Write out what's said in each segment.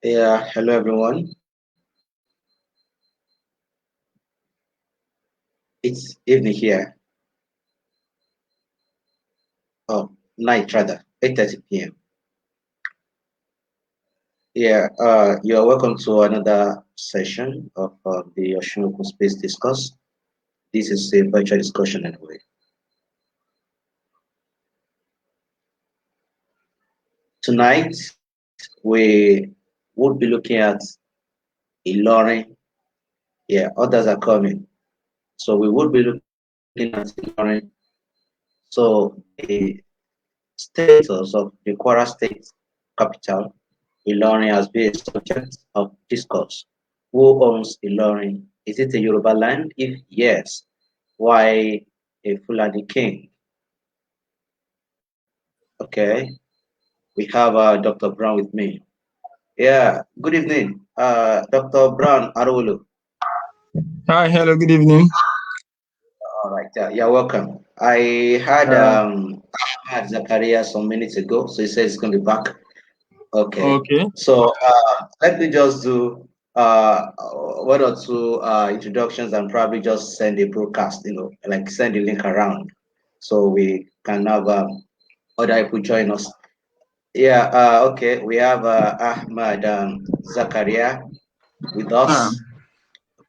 Yeah, hello everyone. It's evening here. Oh, night rather, 8:30 p.m. Yeah, you're welcome to another session of the Ocean Open Space Discuss. This is a virtual discussion anyway. Tonight, we would be looking at Ilorin. Yeah, others are coming. So we would be looking at Ilorin. So the status of the Kwara State capital, Ilorin, has been a subject of discourse. Who owns Ilorin? Is it a Yoruba land? If yes, why a Fulani king? Okay, we have Dr. Brown with me. Yeah, good evening, Dr. Brown Arulu. Hi, hello, good evening. All right, you're welcome. I had Uh, Ahmed Zakaria some minutes ago, so he says he's going to be back. Okay, okay, so let me just do one or two introductions and probably just send a broadcast, like send a link around so we can have other people join us. Yeah, okay, we have Ahmed Zakaria with uh, us.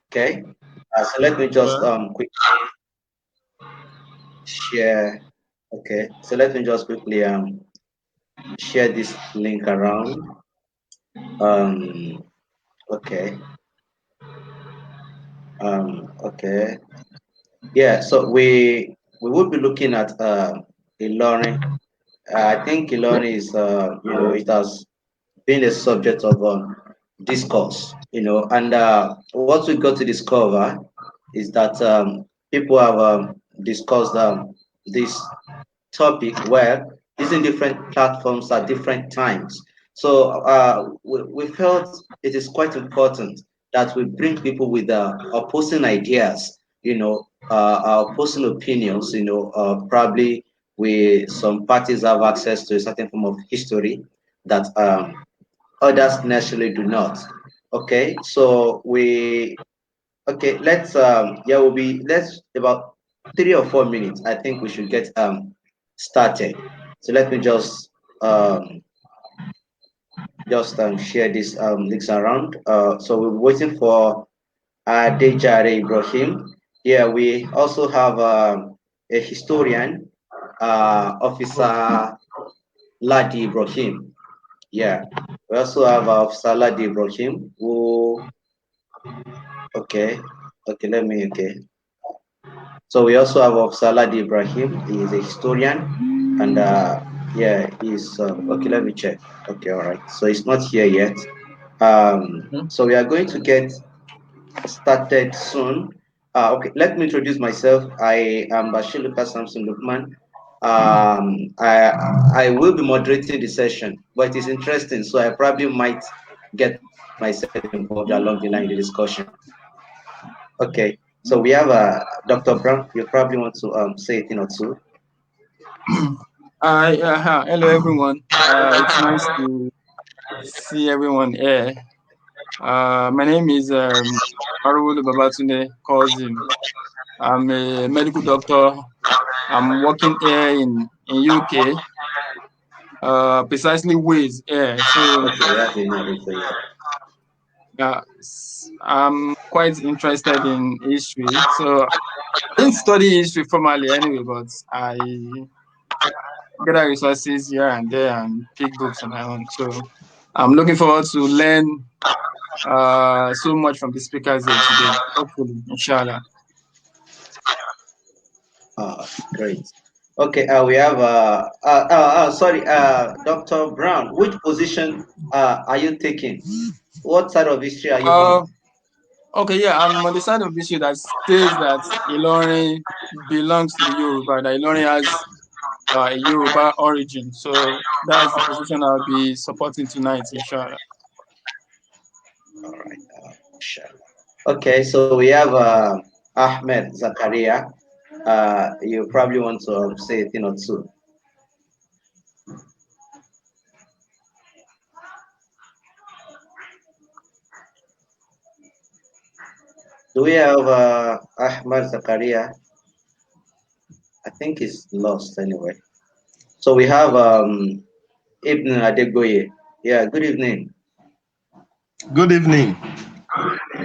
Okay, so let me just well, quickly share. Okay, so let me just quickly share this link around. Um, okay, okay. Yeah, so we would be looking at Ilorin. I think Ilorin is it has been a subject of discourse, and what we got to discover is that people have discussed this topic well using different platforms at different times. So we felt it is quite important that we bring people with opposing ideas, opposing opinions, probably some parties have access to a certain form of history that others naturally do not. Okay, so okay, let's about 3 or 4 minutes. I think we should get started. So let me just share this links around. So we're waiting for Ibrahim. Yeah, we also have a historian, Officer Ladi Ibrahim. Yeah, we also have Officer Ladi Ibrahim who okay, okay. So we also have Officer Ladi Ibrahim. He is a historian, and yeah, he's okay. Let me check. Okay, all right. So he's not here yet. mhm. So we are going to get started soon. Okay, let me introduce myself. I am Bashir Samson Lukman. I will be moderating the session, but it is interesting, so I probably might get myself involved along the line in the discussion. Okay, so we have Dr. Brown. You probably want to say a thing or two. Hello, everyone. It's nice to see everyone here. My name is Arwulu Babatunde Kozim. I'm a medical doctor. I'm working here in UK, precisely Wales here. So, Okay, we have a moderator here. I'm quite interested in history. So, I didn't study history formally anyway, but I gather resources here and there and pick books on my own. So I'm looking forward to learn so much from the speakers here today. Hopefully, inshallah. Great. Okay, we have sorry, Dr. Brown. Which position are you taking? What side of history are you Uh, on? okay, yeah, I'm on the side of the issue that says that Ilorin belongs to the Yoruba, that Ilorin has a Yoruba origin. So that's the position I'll be supporting tonight, inshallah. All right, sure. Okay, so we have Ahmed Zakaria. You probably want to say a thing or two. Do we have Ahmed Zakaria? I think he's lost anyway. So we have Ibn Adegboye. Yeah, good evening. Good evening.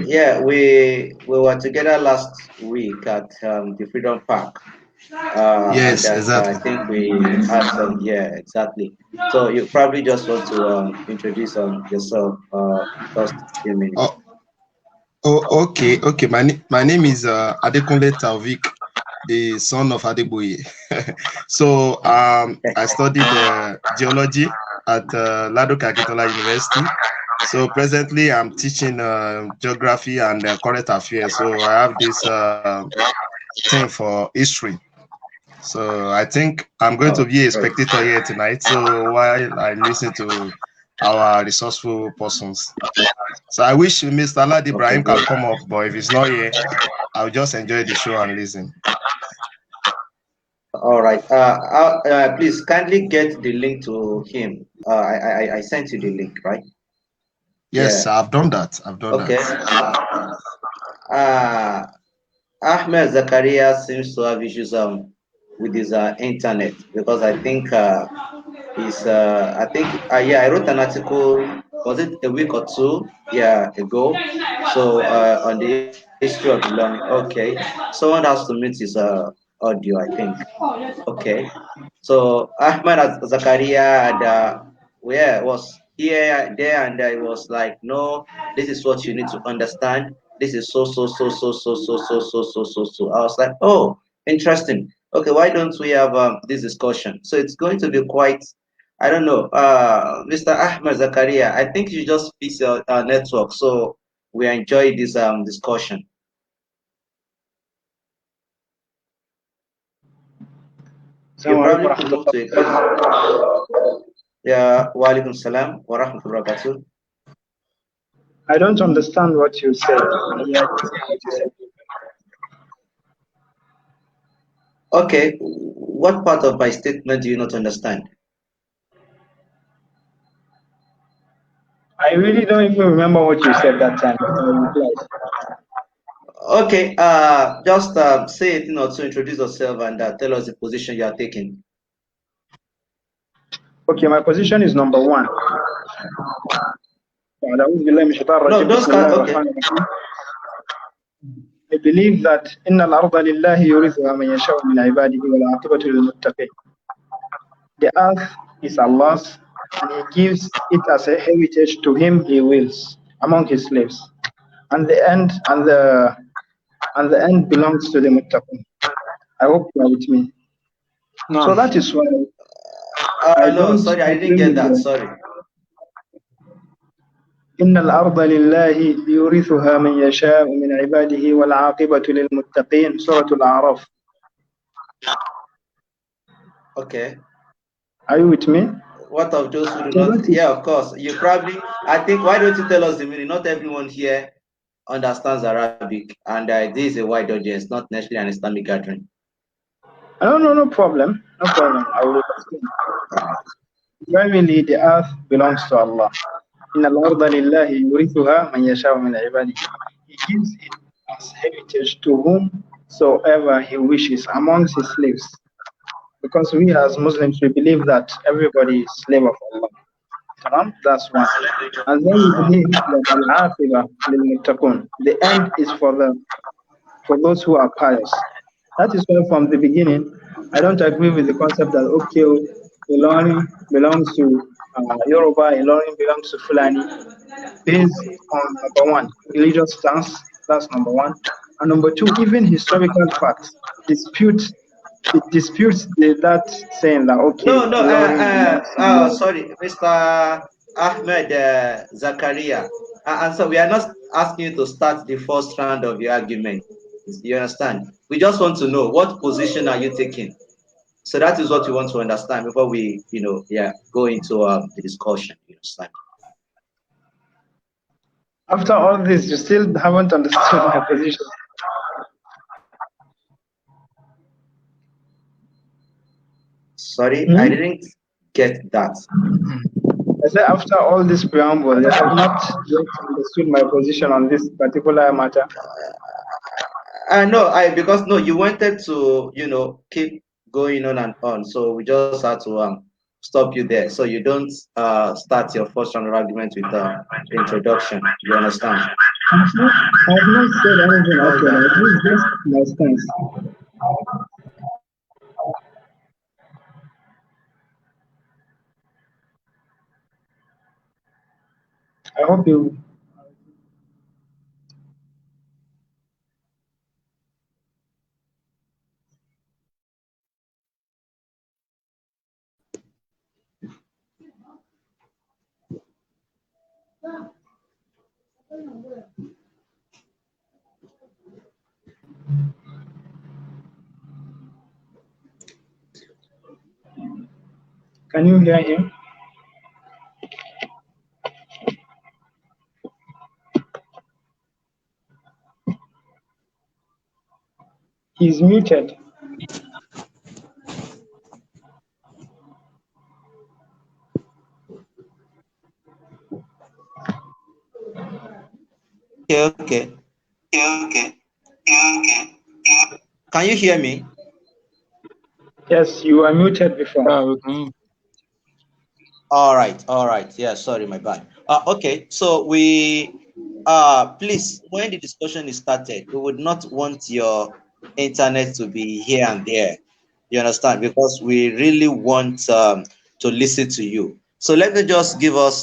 Yeah, we were together last week at the Freedom Park, and Yes, I exactly. think we had some. Yeah, exactly. So you probably just want to introduce yourself, first few minutes. Oh, okay. My name is Adekunle Taufik, the son of Adeboye. So I studied geology at Ladoke Akintola University. So presently I'm teaching geography and current affairs. So I have this thing for history. So I think I'm going to Oh, be a great. spectator here tonight. So while I listen to our resourceful persons. So I wish Mr. Lad Okay, Ibrahim can great. come up, but if he's not here, I'll just enjoy the show and listen. All right. Please kindly get the link to him. I sent you the link, right? Yes, Yeah. I've done that. I've done Okay. that. Uh, Ahmed Zakaria seems to have issues with his internet because I think he's I think yeah, I wrote an article, was it a week or two, yeah, ago, so on the history of learning. Okay, someone has to mute his audio, I think. Okay, so Ahmed Zakaria had yeah, was here, there, and there. It was like, no, this is what you need to understand. This is so. I was like, oh, interesting. Okay, why don't we have this discussion? So it's going to be quite, I don't know, Mr. Ahmed Zakaria. I think you just fix your network, so we enjoy this discussion. You السلام عليكم probably ورحمة could الله move to a place. وبركاته. Yeah, wa alaikum salam wa rahmatullahi wa barakatuh. I don't understand what you said. I didn't say what you said. Okay, what part of my statement do you not understand? I really don't even remember what you said that time, but I replied. Okay, just say a thing or two, introduce yourself, and tell us the position you are taking. Okay, my position is number one. أعوذ بالله من الشيطان No, الرجيم. those بسم can, الله okay. الرحمن الرحيم. I believe that إن الأرض لله يورثها من يشاء من عباده والعاقبة للمتقين. The earth is Allah's, and He gives it as a heritage to him He wills among His slaves. And the end belongs to the muttaqin. I hope you are with me. No. So that is why I No, don't sorry, I didn't agree get with that. the Sorry. إن الأرض لله يورثها من يشاء من عباده والعاقبة للمتقين سورة الأعراف. Okay. Are you with me? What of those who do So not? that is, Yeah, of course. You probably, I think, why don't you tell us the meaning? Not everyone here understands Arabic, and this is a wide audience, not necessarily an Islamic gathering. no problem. No problem. I will explain. Verily, the earth belongs to Allah. إن الأرض لله يورثها من يشاء من عباده. He gives it as heritage to whomsoever He wishes amongst His slaves. Because we as Muslims, we believe that everybody is slave of Allah. That's one. And then we believe that al-aqiba lil-muttaqun. The end is for those who are pious. That is why from the beginning, I don't agree with the concept that okay, Ilorin belongs to Yoruba, Ilorin belongs to Fulani, based on number one, religious stance. That's number one. And number two, even historical facts disputes that saying that okay, No, no, Ilorin belongs somewhere. sorry, Mr. Ahmed Zakaria. And so we are not asking you to start the first round of your argument. You understand? We just want to know what position are you taking. So that is what we want to understand before we, yeah, go into the discussion. You understand? After all this, you still haven't understood my position. Sorry, I didn't get that. I said after all this preamble, you have not yet understood my position on this particular matter. No, because no, you wanted to, keep going on and on. So we just had to stop you there. So you don't start your first round of argument with introduction. You understand? I've not said anything What's actually. that? This is just my stance. I hope you. Can you hear him? He's muted. Okay, okay. Can you hear me? Yes, you were muted before. All right. Yeah, sorry, my bad. Okay, so please, when the discussion is started, we would not want your internet to be here and there. You understand? Because we really want to listen to you. So let me just give us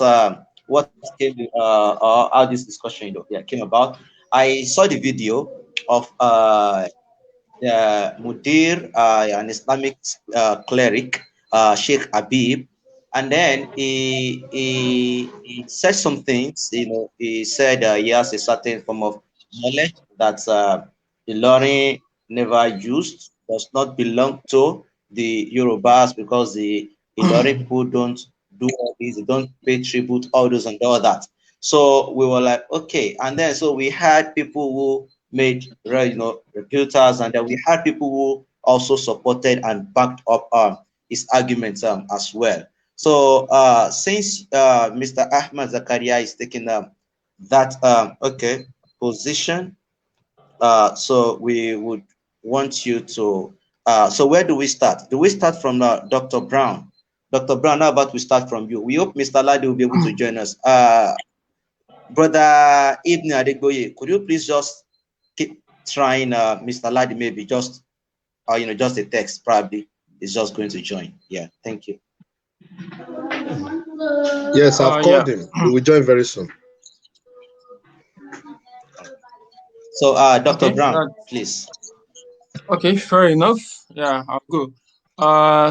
what came, how this discussion, came about. I saw the video of Mudir, an Islamic cleric, Sheikh Habib, and then he said some things. He said he has a certain form of knowledge that Ilorin never used, does not belong to the Yorubas, because the Ilorin people don't do all this, they don't pay tribute, all those and all that. So we were like, okay, and then so we had people who made reputers, and then we had people who also supported and backed up his arguments as well. So since Mr. Ahmed Zakaria is taking that position, so we would want you to so where do we start? Do we start from Dr. Brown? Dr. Brown, how about we start from you? We hope Mr. Ladi will be able to join us. Brother Ibn Adegboye, could you please just keep trying Mr. Ladi, maybe just just a text, probably is just going to join. Yeah, thank you. Yes, I've called him. He will join very soon. So Dr. Brown, please. Okay, fair enough. Yeah, I'll go.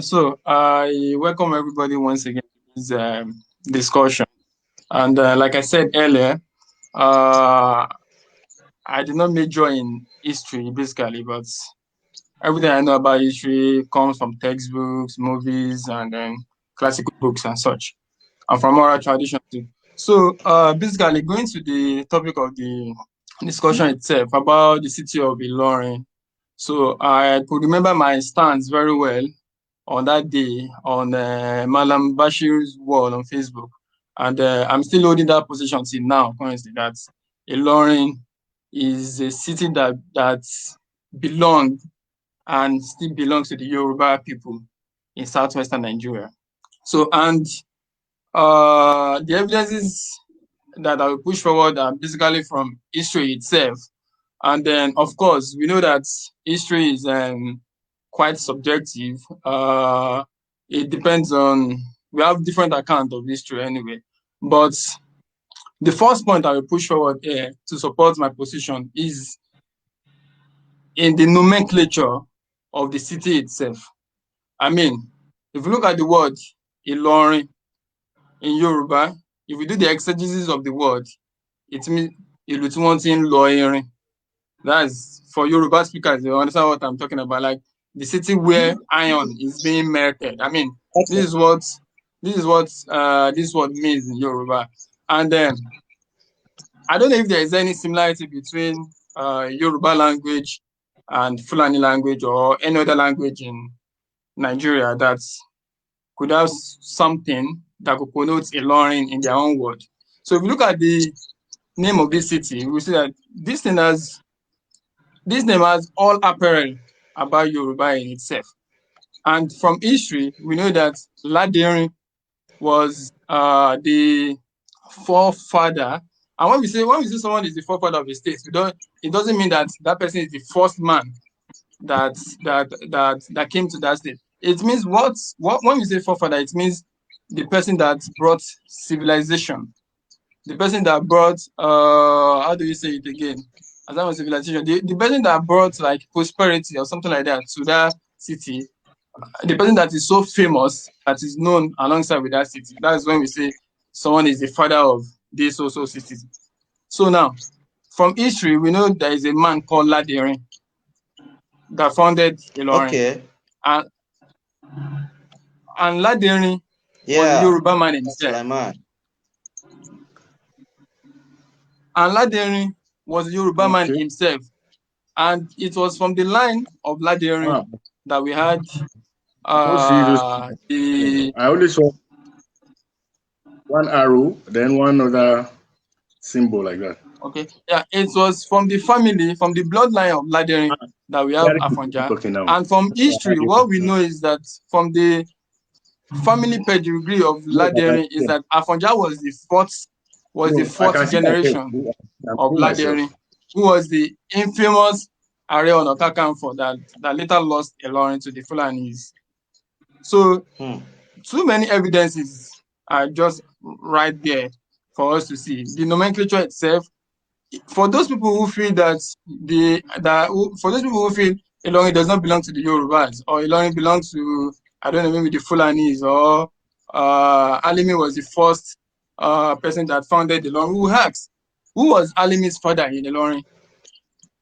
So I welcome everybody once again to this discussion. And like I said earlier, I did not major in history basically, but everything I know about history comes from textbooks, movies, and then classical books and such, and from oral tradition too. So basically, going to the topic of the discussion itself about the city of Ilorin. So I could remember my stance very well on that day on Malam Bashir's wall on Facebook. And I'm still holding that position till now, currently, that Ilorin is a city that belonged and still belongs to the Yoruba people in southwestern Nigeria. So, and the evidences that I will push forward are basically from history itself. And then, of course, we know that history is quite subjective. It depends on, we have different accounts of history anyway. But the first point I will push forward here to support my position is in the nomenclature of the city itself. I mean, if you look at the word Ilorin in Yoruba, if we do the exegesis of the word, it means Ilutuwontin Loirin. That's for Yoruba speakers, they understand what I'm talking about. Like the city where iron is being melted. I mean, this is what this word means in Yoruba. And I don't know if there is any similarity between Yoruba language and Fulani language or any other language in Nigeria that could have something that could connote Ilorin in their own word. So if you look at the name of this city, we see that this thing has this name has all apparel about Yoruba in itself. And from history, we know that Ladirin was the forefather. And when we say someone is the forefather of a state, it doesn't mean that that person is the first man that came to that state. It means what when we say forefather, it means the person that brought civilization, the person that brought how do you say it again? As I was civilization, the person that brought like prosperity or something like that to that city, the person that is so famous that is known alongside with that city. That's when we say someone is the father of this also city. So now, from history, we know there is a man called Ladirin that founded Ilorin. Okay. And Ladirin was a Yoruba man himself. Sulaiman. And Ladirin was a Yoruba man himself. And it was from the line of Ladirin that we had I only saw one arrow, then one other symbol like that. Okay. Yeah, it was from the family, from the bloodline of Ladirin that we have Afonja. And from history, what we know is that from the family pedigree of Ladirin is that Afonja was the fourth generation of Ladirin, who was the infamous Are Ona Kakanfo that later lost Ilorin to the Fulanis. So too many evidences are just right there for us to see. The nomenclature itself, for those people who feel for those people who feel Ilorin does not belong to the Yorubas, or Ilorin belongs to, I don't know, maybe the Fulanis, or Alimi was the first person that founded Ilorin, who asks, who was Alimi's father in Ilorin?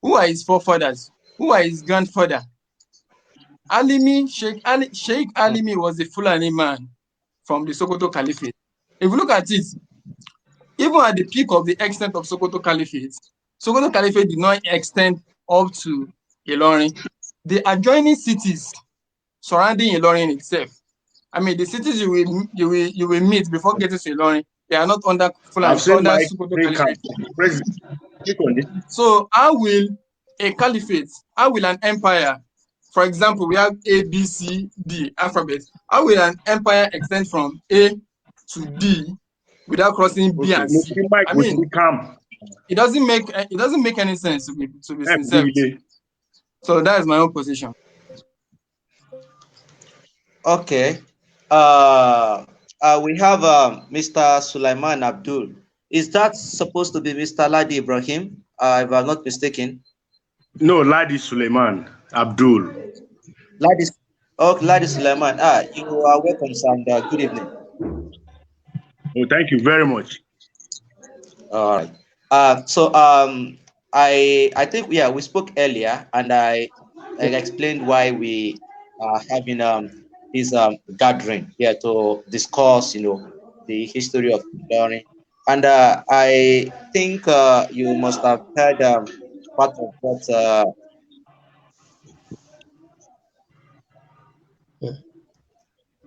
Who are his forefathers? Who are his grandfather? Sheikh Alimi was the Fulani man from the Sokoto Caliphate. If you look at it, even at the peak of the extent of Sokoto Caliphate did not extend up to Ilorin. The adjoining cities surrounding Ilorin itself, I mean, the cities you will meet before getting to Ilorin, they are not under Fulani, under Sokoto Caliphate. So how will a caliphate, how will an empire, for example, we have A, B, C, D alphabet, how will an empire extend from A to D without crossing B and C? I mean, it doesn't make any sense to be sincere. So that is my own position. Okay. We have Mr. Sulaiman Abdul. Is that supposed to be Mr. Ladi Ibrahim, if I'm not mistaken? No, Ladi Sulaiman Abdul. Ladi Sulaiman. You are welcome, sir, and good evening. Oh, thank you very much. All right. I think we spoke earlier, and I explained why we are having this gathering here to discuss, the history of Ilorin. And I think you must have heard part of what.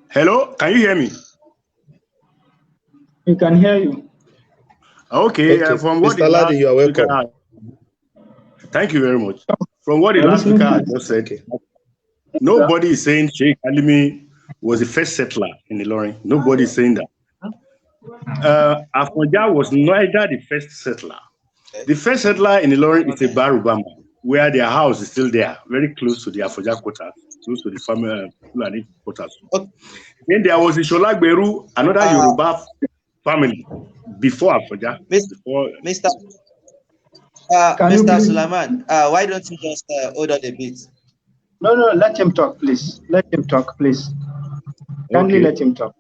Hello, can you hear me? We can hear you. Okay. From what Mr. Ladi, you are welcome. Thank you very much. From what the last speaker had just said, nobody is saying Sheikh Alimi was the first settler in Ilorin. Nobody is saying that. Afonja was neither the first settler. The first settler in Ilorin is a Barubama, where their house is still there, very close to the Afonja quarters, close to the family quarters. Then there was Isholagberu, another Yoruba family before Afonja. Mr. Sulaiman, why don't you just hold on a bit? No, let him talk, please. Let him talk, please. Kindly let him talk.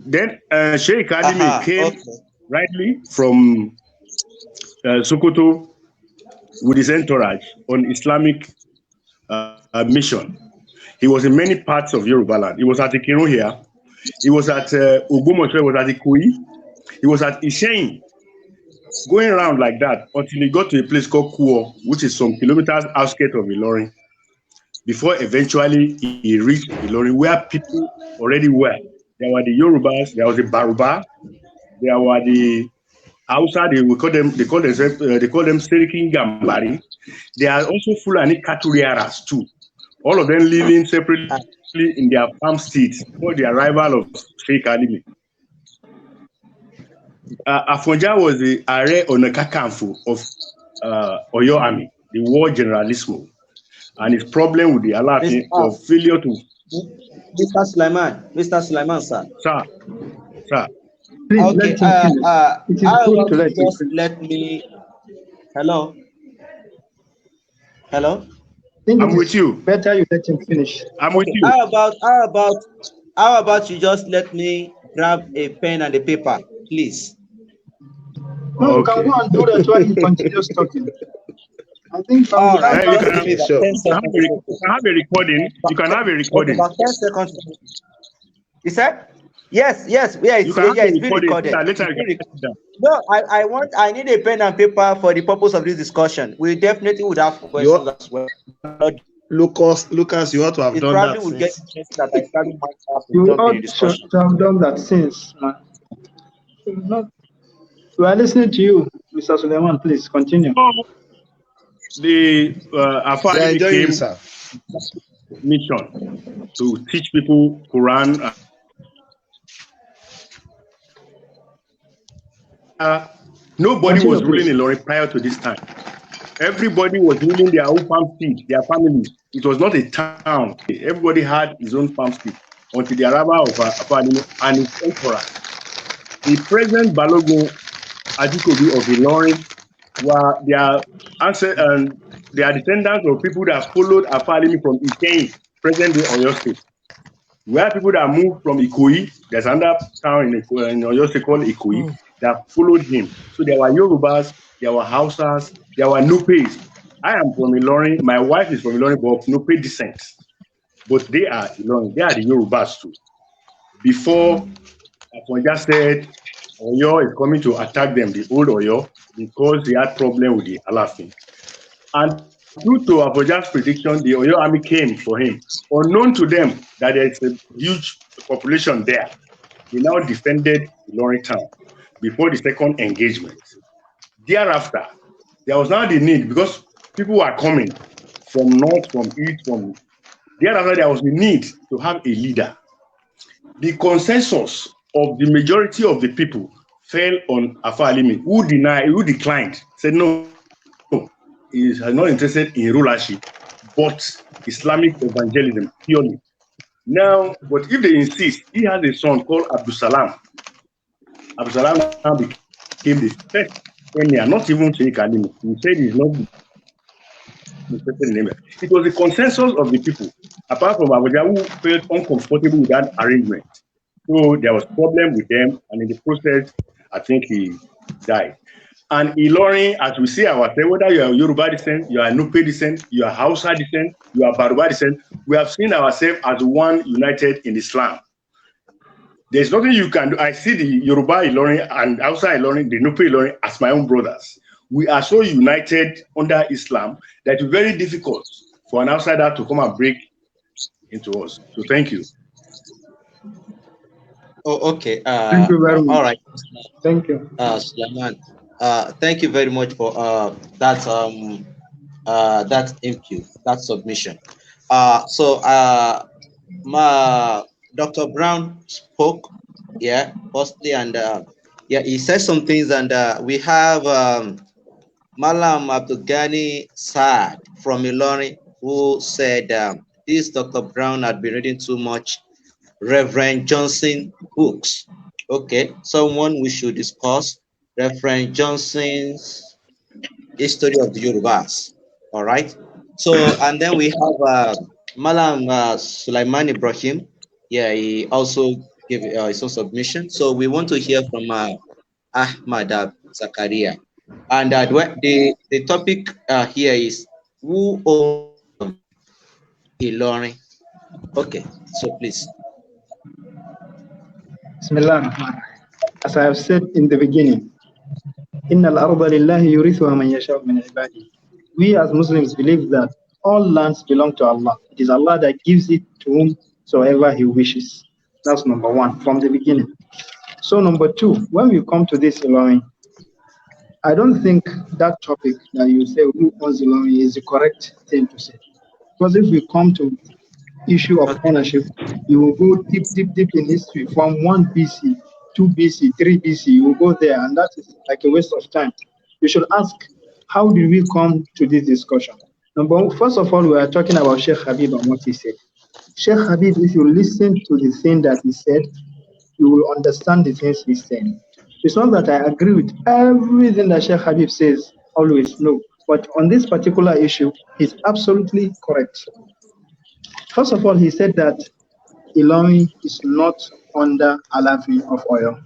Then Sheikh Alimi came rightly from Sokoto with his entourage on Islamic mission. He was in many parts of Yoruba land. He was at Ikirun here. He was at Ogbomoso. He was at Ikoyi. He was at Isheyin, going around like that until he got to a place called Kuo, which is some kilometers outskirts of Ilorin, before eventually he reached Ilorin, where people already were. There were the Yorubas, there was the Baruba, there were the outside they call them Serikin Gambari. They are also Fulani Katuriaras too. All of them living separately in their farm states before the arrival of Sheikh Alimi. Afonja was the Are Onekakanfo of Oyo Army, the war generalissimo, and his problem with the Alaafin was failure to. Mr. Sulaiman, sir. Sir. Please, okay. Let me. Hello. I'm with you. Better you let him finish. I'm with you. How about you just let me grab a pen and a paper, please? No, you can go and do that while he continues talking. I think all right. You can have a recording. You can have a recording. About 10 seconds. You said? Yes, it's being recorded. No, I need a pen and paper for the purpose of this discussion. We definitely would have questions as well. Lucas, you ought to have done that. It probably would get interested that I started myself you ought to have done that since, man. We are listening to you, Mr. Sulaiman. Please continue. The Afari became mission to teach people Quran. Nobody was ruling Ilorin prior to this time. Everybody was ruling their own farm state, their families. It was not a town. Everybody had his own farm state until the arrival of Afari and his emperor. The present Balogun Adikobi of Ilorin were their ancestors and they are descendants of people that followed Afari from Ikeyin, present-day Oyo State. We have people that moved from Ikoyi. There's another town in Oyo State called Ikoyi that followed him. So there were Yorubas, there were Hausas, there were Nupes. I am from Ilorin. My wife is from Ilorin, but of Nupe descent. But they are Ilorin. They are the Yorubas too. Before Afonja said Oyo is coming to attack them, the old Oyo, because he had problem with the Alaafin. And due to Afonja's prediction, the Oyo army came for him. Unknown to them that there is a huge population there, he now defended Ilorin town before the second engagement. Thereafter, there was now the need, because people were coming from north, from east, thereafter there was the need to have a leader. The consensus of the majority of the people fell on Afalimi, who declined, said no, he is not interested in rulership, but Islamic evangelism purely. Now, but if they insist, he has a son called Abdul Salam. Abdul Salam now became the first emir, not even Sheikh Alimi. He said he's not interested in emir. It was the consensus of the people, apart from Abuja, who felt uncomfortable with that arrangement. So there was problem with them, and in the process, I think he died. And Ilorin, as we see ourselves, whether you are Yoruba descent, you are Nupe descent, you are Hausa descent, you are Baruba descent, we have seen ourselves as one united in Islam. There's nothing you can do. I see the Yoruba Ilorin and Hausa Ilorin, the Nupe Ilorin as my own brothers. We are so united under Islam that it's very difficult for an outsider to come and break into us. So thank you. Oh, okay. Thank you very much. All right. Thank you. Sulaiman. Thank you very much for that input, that submission. Dr. Brown spoke, firstly, and he said some things, and we have Malam Abdul Ghani Saad from Ilorin who said this Dr. Brown had been reading too much Reverend Johnson books. Okay, someone we should discuss Reverend Johnson's History of the Yorubas. All right. So, and then we have Malam Sulaiman Ibrahim. Yeah, he also gave his own submission. So we want to hear from Ahmed Zakaria. And the topic here is who owns Ilorin? Okay, so please. Bismillah. As I have said in the beginning, إِنَّ الْأَرْضَ لِلَّهِ يُرِثُهَا مَنْ يَشَاءُ مِنْ عِبَادِهِ. We as Muslims believe that all lands belong to Allah. It is Allah that gives it to whomsoever He wishes. That's number one from the beginning. So number two, when we come to this Ilorin, I don't think that topic that you say who owns Ilorin is the correct thing to say. Because if we come to issue of ownership, you will go deep, deep, deep in history from 1 BC, 2 BC, 3 BC. You will go there, and that is like a waste of time. You should ask, how did we come to this discussion? First of all, we are talking about Sheikh Habib and what he said. Sheikh Habib, if you listen to the thing that he said, you will understand the things he's saying. It's not that I agree with everything that Sheikh Habib says, always, no. But on this particular issue, he's absolutely correct. First of all, he said that Ilorin is not under Alafi of Oyo.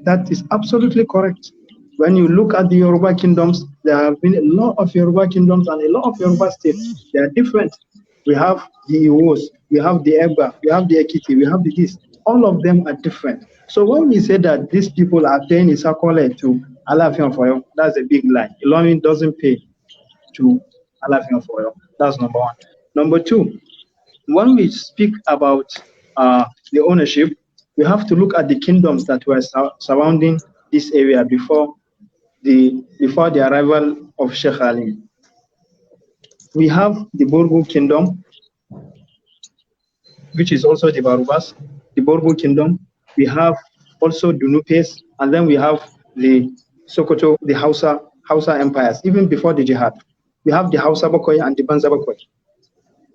That is absolutely correct. When you look at the Yoruba kingdoms, there have been a lot of Yoruba kingdoms and a lot of Yoruba states. They are different. We have the Iwos, we have the Egba, we have the Ekiti, we have the this. All of them are different. So when we say that these people are paying Isakole to Alafi of Oyo, that's a big lie. Ilorin doesn't pay to Alafi of Oyo. That's number one. Number two, when we speak about the ownership, we have to look at the kingdoms that were surrounding this area before the arrival of Sheikh Ali. We have the Borgu kingdom, which is also the Barubas, the Borgu kingdom. We have also Dunupes, and then we have the Sokoto, the Hausa empires, even before the jihad. We have the Hausa Bakoy and the Banza Bakoy.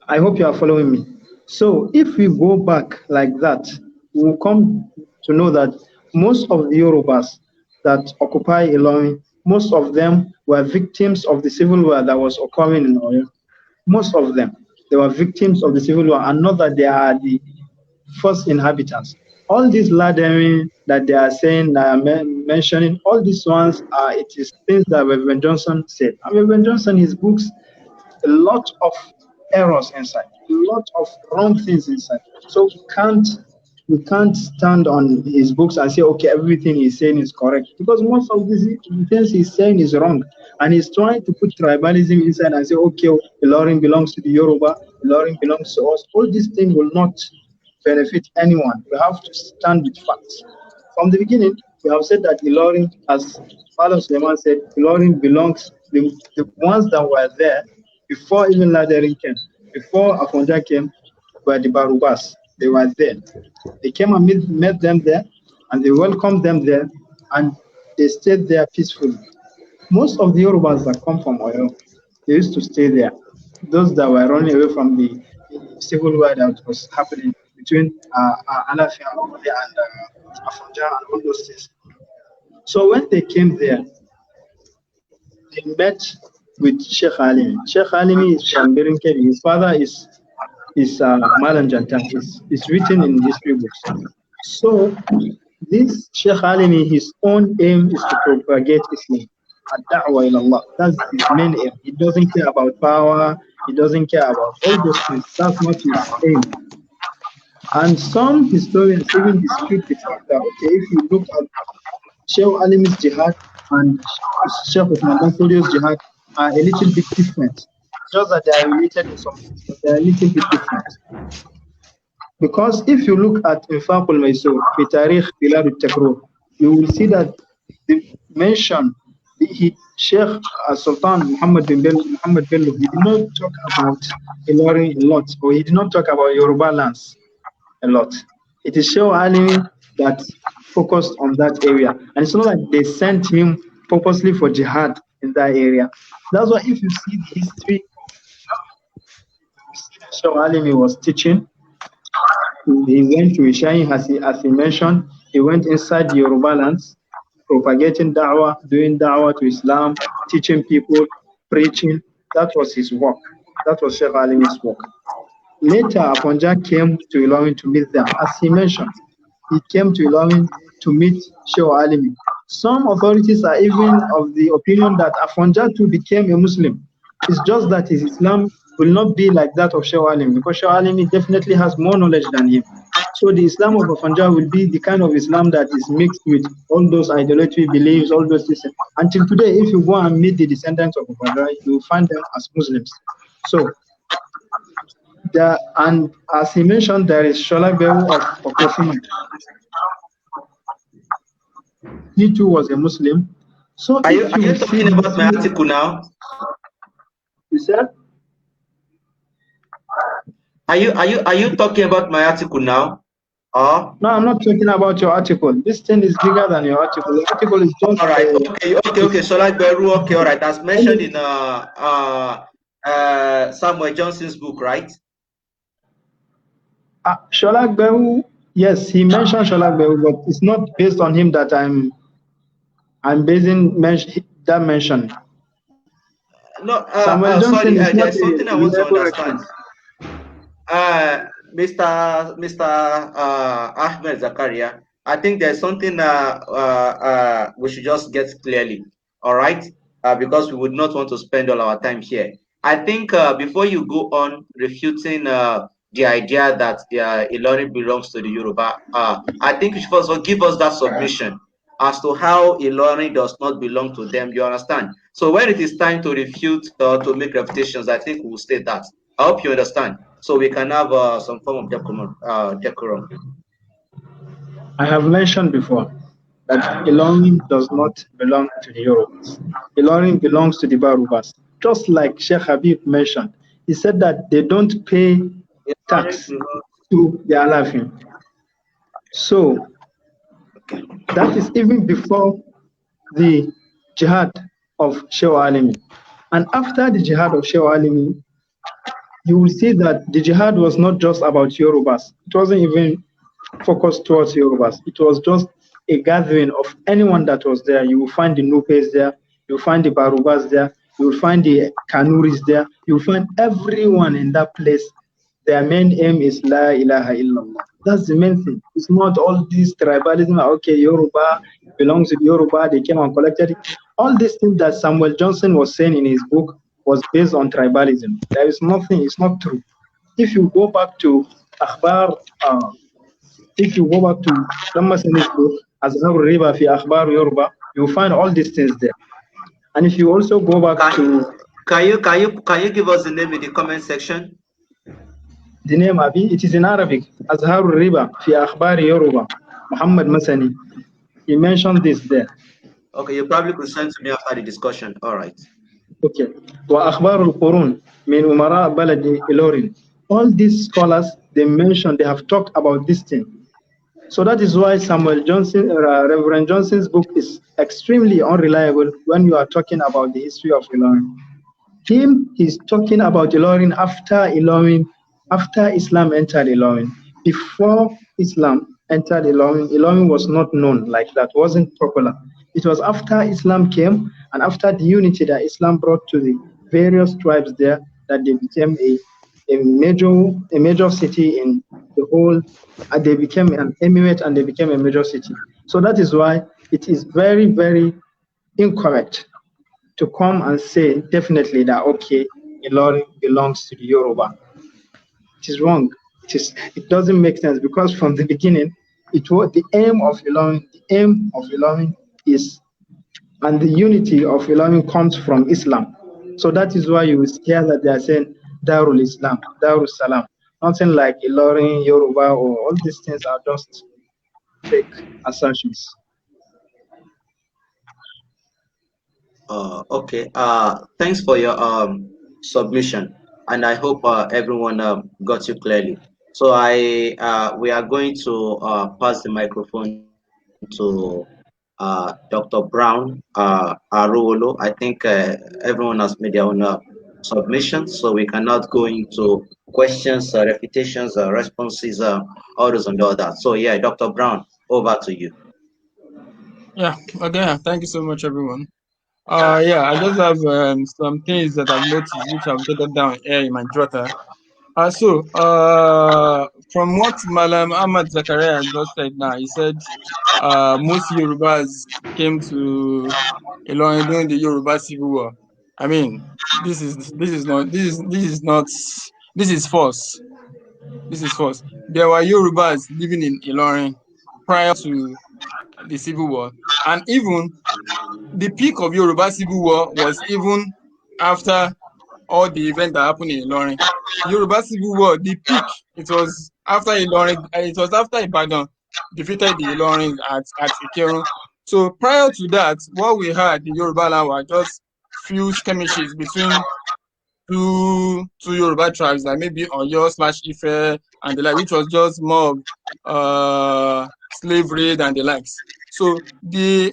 I hope you are following me. So if we go back like that, we'll come to know that most of the Yorubas that occupy Ilorin, most of them were victims of the civil war that was occurring in Oyo. Most of them, they were victims of the civil war, and not that they are the first inhabitants. All these laddering that they are saying, mentioning, all these ones it is things that Reverend Johnson said. And Reverend Johnson, his books, a lot of errors inside, a lot of wrong things inside. So we can't stand on his books and say, okay, everything he's saying is correct, because most of these things he's saying is wrong. And he's trying to put tribalism inside and say, okay, Ilorin belongs to the Yoruba, Ilorin belongs to us. All these things will not benefit anyone. We have to stand with facts. From the beginning, we have said that Ilorin, as Father Sulaiman said, Ilorin belongs, the ones that were there before even Laderin came, before Afonja came, were the Barubas. They were there. They came and met them there, and they welcomed them there, and they stayed there peacefully. Most of the Yorubas that come from Oyo, they used to stay there. Those that were running away from the civil war that was happening between Alafia and Afonja and all those things. So when they came there, they met with Sheikh Alimi. Sheikh Alimi is from Birinkeli. His father is Malan Jantan. It's written in history books. So this Sheikh Alimi, his own aim is to propagate Islam. Ad-da'wa ila Allah. That's his main aim. He doesn't care about power. He doesn't care about all those things. That's not his aim. And some historians even dispute the fact that, okay, if you look at Sheikh Alimi's jihad and Sheikh Osman Danfodio's jihad are a little bit different. Just that they are related in some things, but they are a little bit different. Because if you look at Infaq al-Maysur, fi Tarikh Bilad al-Takrur, you will see that the mention, Sheikh Sultan Muhammad Bello, he did not talk about Ilorin a lot, or he did not talk about Yoruba lands a lot. It is Sheikh Alimi that focused on that area. And it's not like they sent him purposely for jihad in that area. That's why if you see the history, Sheikh Alimi was teaching. He went to Ishain, as he mentioned. He went inside the Yoruba lands, propagating da'wah, doing da'wah to Islam, teaching people, preaching. That was his work. That was Sheikh Alimi's work. Later, Afonja came to Ilorin to meet them. As he mentioned, he came to Ilorin to meet Sheikh Alimi. Some authorities are even of the opinion that Afonja too became a Muslim. It's just that his Islam will not be like that of Sheikh Alimi, because Sheikh Alimi definitely has more knowledge than him. So the Islam of Afonja will be the kind of Islam that is mixed with all those idolatry beliefs, all those things. Until today, if you go and meet the descendants of Afonja, you will find them as Muslims. So, and as he mentioned, there is Shola Behu of Kosima. He too was a Muslim. So Are you if you see talking about my article now? you said, Are you talking about my article now? Or no, I'm not talking about your article. This thing is bigger than your article. Your article is just all right, okay. So like Beru, okay, all right. As mentioned in Samuel Johnson's book, right? Sholak Behu, yes, he mentioned Sholak Behu, but it's not based on him that I'm basing that mention. No, Samuel Johnson sorry. is not There's a something I want to reliable understand. reference. Mr. Ahmed Zakaria, I think there's something we should just get clearly, all right? Because we would not want to spend all our time here. I think before you go on refuting the idea that Ilorin belongs to the Yoruba, I think you should first of all give us that submission as to how Ilorin does not belong to them. You understand? So when it is time to refute or to make reputations, I think we will state that. I hope you understand. So we can have some form of decorum. I have mentioned before that Ilorin does not belong to the Yorubas. Ilorin belongs to the Barubas. Just like Sheikh Habib mentioned, he said that they don't pay tax to the Alafin. So that is even before the jihad of Sheikh Alimi. And after the jihad of Sheikh Alimi, you will see that the jihad was not just about Yorubas. It wasn't even focused towards Yorubas. It was just a gathering of anyone that was there. You will find the Nupes there, you will find the Barubas there, you will find the Kanuris there, you will find everyone in that place. Their main aim is La ilaha illallah. That's the main thing. It's not all this tribalism. Okay, Yoruba belongs to Yoruba, they came and collected it. All these things that Samuel Johnson was saying in his book was based on tribalism. There is nothing, it's not true. If you go back to Akhbar, if you go back to Damasceni's book, Azhar Riba fi Akhbar Yoruba, you'll find all these things there. And if you also go back to Can you give us the name in the comment section? the name Abi, it is in Arabic, Azhar Riba fi Akhbar Yoruba, Muhammad Masani. He mentioned this there. Okay, you probably could send to me after the discussion. All right. Okay. وأخبار القرون من أمراء بلد إلورين. All these scholars, they mentioned, they have talked about this thing. So that is why Samuel Johnson, Reverend Johnson's book is extremely unreliable when you are talking about the history of Ilorin. He's talking about Ilorin after Islam entered Ilorin. Before Islam entered Ilorin, Ilorin was not known like that, wasn't popular. It was after Islam came and after the unity that Islam brought to the various tribes there that they became a major city in the whole, and they became an emirate and they became a major city. So that is why it is very, very incorrect to come and say definitely that, okay, Ilorin belongs to the Yoruba. It is wrong. It doesn't make sense because from the beginning, it was the aim of Ilorin. The aim of Ilorin is, and the unity of Ilorin comes from Islam. So that is why you will hear that they are saying Darul Islam, Darul Salam. Nothing like Ilorin, Yoruba, or all these things are just fake assertions. Okay. Thanks for your submission, and I hope everyone got you clearly. So we are going to pass the microphone to Dr. Brown Arolo. I think everyone has made their own submissions, so we cannot go into questions, refutations, responses, all those and all that. So yeah, Dr. Brown, over to you. Yeah, again, thank you so much, everyone. Yeah, I just have some things that I've noticed, which I've jotted down here in my jotter. From what Malam Ahmed Zakaria just said now, he said most Yorubas came to Ilorin during the Yoruba Civil War. I mean, this is false. This is false. There were Yorubas living in Ilorin prior to the Civil War, and even the peak of Yoruba Civil War was even after all the events that happened in Ilorin. Yoruba Civil War, the peak, it was after Ilorin, it was after Ibadan defeated the Ilorin at Ikerun. So prior to that, what we had in Yoruba land were just few skirmishes between two Yoruba tribes, like maybe Oyo/Ife and the like, which was just more of slavery than the likes. So the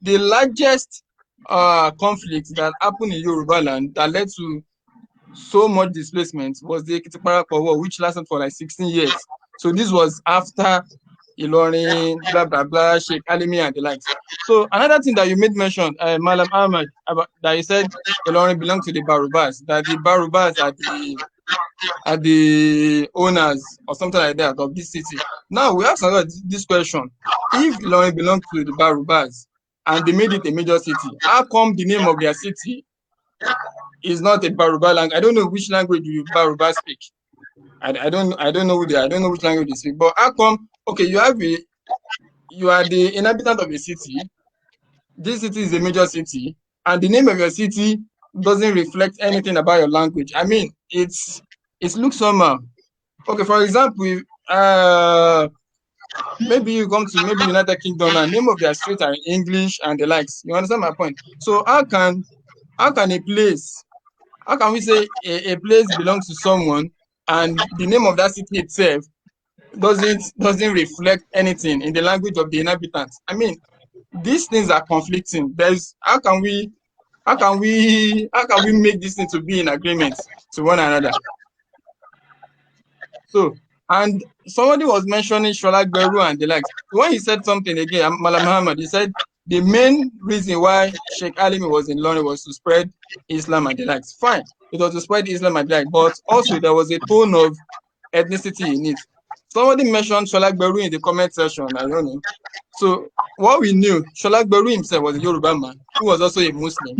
largest conflict that happened in Yoruba land that led to so much displacement was the Ekitiparapa War, which lasted for like 16 years. So this was after Ilorin, blah, blah, blah, Sheikh Alimi and the likes. So another thing that you made mention, Malam Ahmed, that you said Ilorin belonged to the Barubas, that the Barubas are the owners or something like that of this city. Now we ask this question: if Ilorin belonged to the Barubas and they made it a major city, how come the name of their city is not a Baruba language? I don't know which language you Baruba speak. I don't know who they are. I don't know which language they speak. But how come? Okay, you are the inhabitant of a city. This city is a major city, and the name of your city doesn't reflect anything about your language. I mean, it looks somehow. Okay, for example, maybe you come to maybe United Kingdom and name of their street are in English and the likes. You understand my point? So how can a place, how can we say a place belongs to someone and the name of that city itself doesn't reflect anything in the language of the inhabitants? I mean, these things are conflicting. How can we make this thing to be in agreement to one another? So, and somebody was mentioning Sholagberu and the likes. When he said something again, Malam Muhammad, he said the main reason why Sheikh Alimi was in London was to spread Islam and the likes. Fine, it was to spread Islam and the likes, but also there was a tone of ethnicity in it. Somebody mentioned Sholagberu in the comment section, I don't know. So what we knew, Sholagberu himself was a Yoruba man who was also a Muslim.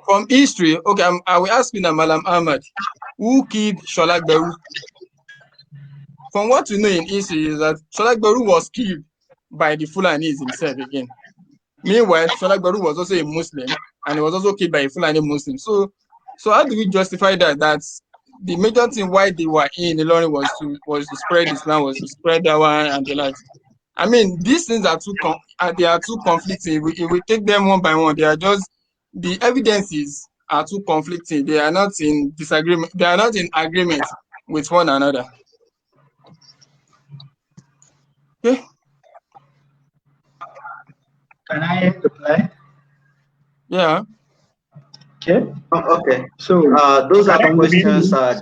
From history, okay, I will ask you now, Malam Ahmad, who killed Sholagberu? From what we know in history is that Sholagberu was killed by the Fulanis himself again. Meanwhile, Sholagberu was also a Muslim and he was also killed by a Fulani Muslim. So how do we justify that? That the major thing why they were in Ilorin was to spread Islam, was to spread Dawa and the like. I mean, these things are too conflicting. If we take them one by one, they are just, the evidences are too conflicting. They are not in disagreement. They are not in agreement with one another. Okay. Can I reply? Yeah. Okay. Okay. So those are questions. Okay.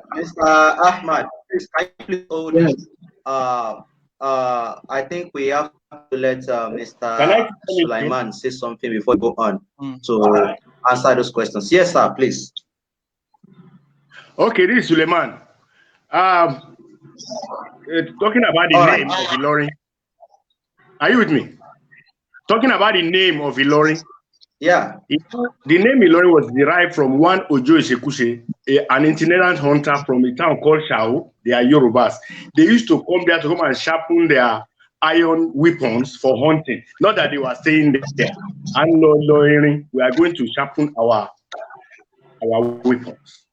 Mr. Ahmad, please can you please hold yes. it? I think we have to let Mr. Sulaiman say something before we go on to answer those questions. Yes, sir. Please. Okay, this is Sulaiman. Talking about the name of Ilorin. Are you with me? Talking about the name of Ilorin. Yeah. The name Ilorin was derived from one Ojo Isekuse, an itinerant hunter from a town called Shao. They are Yorubas. They used to come there to come and sharpen their iron weapons for hunting. Not that they were staying there. And we are going to sharpen our weapons.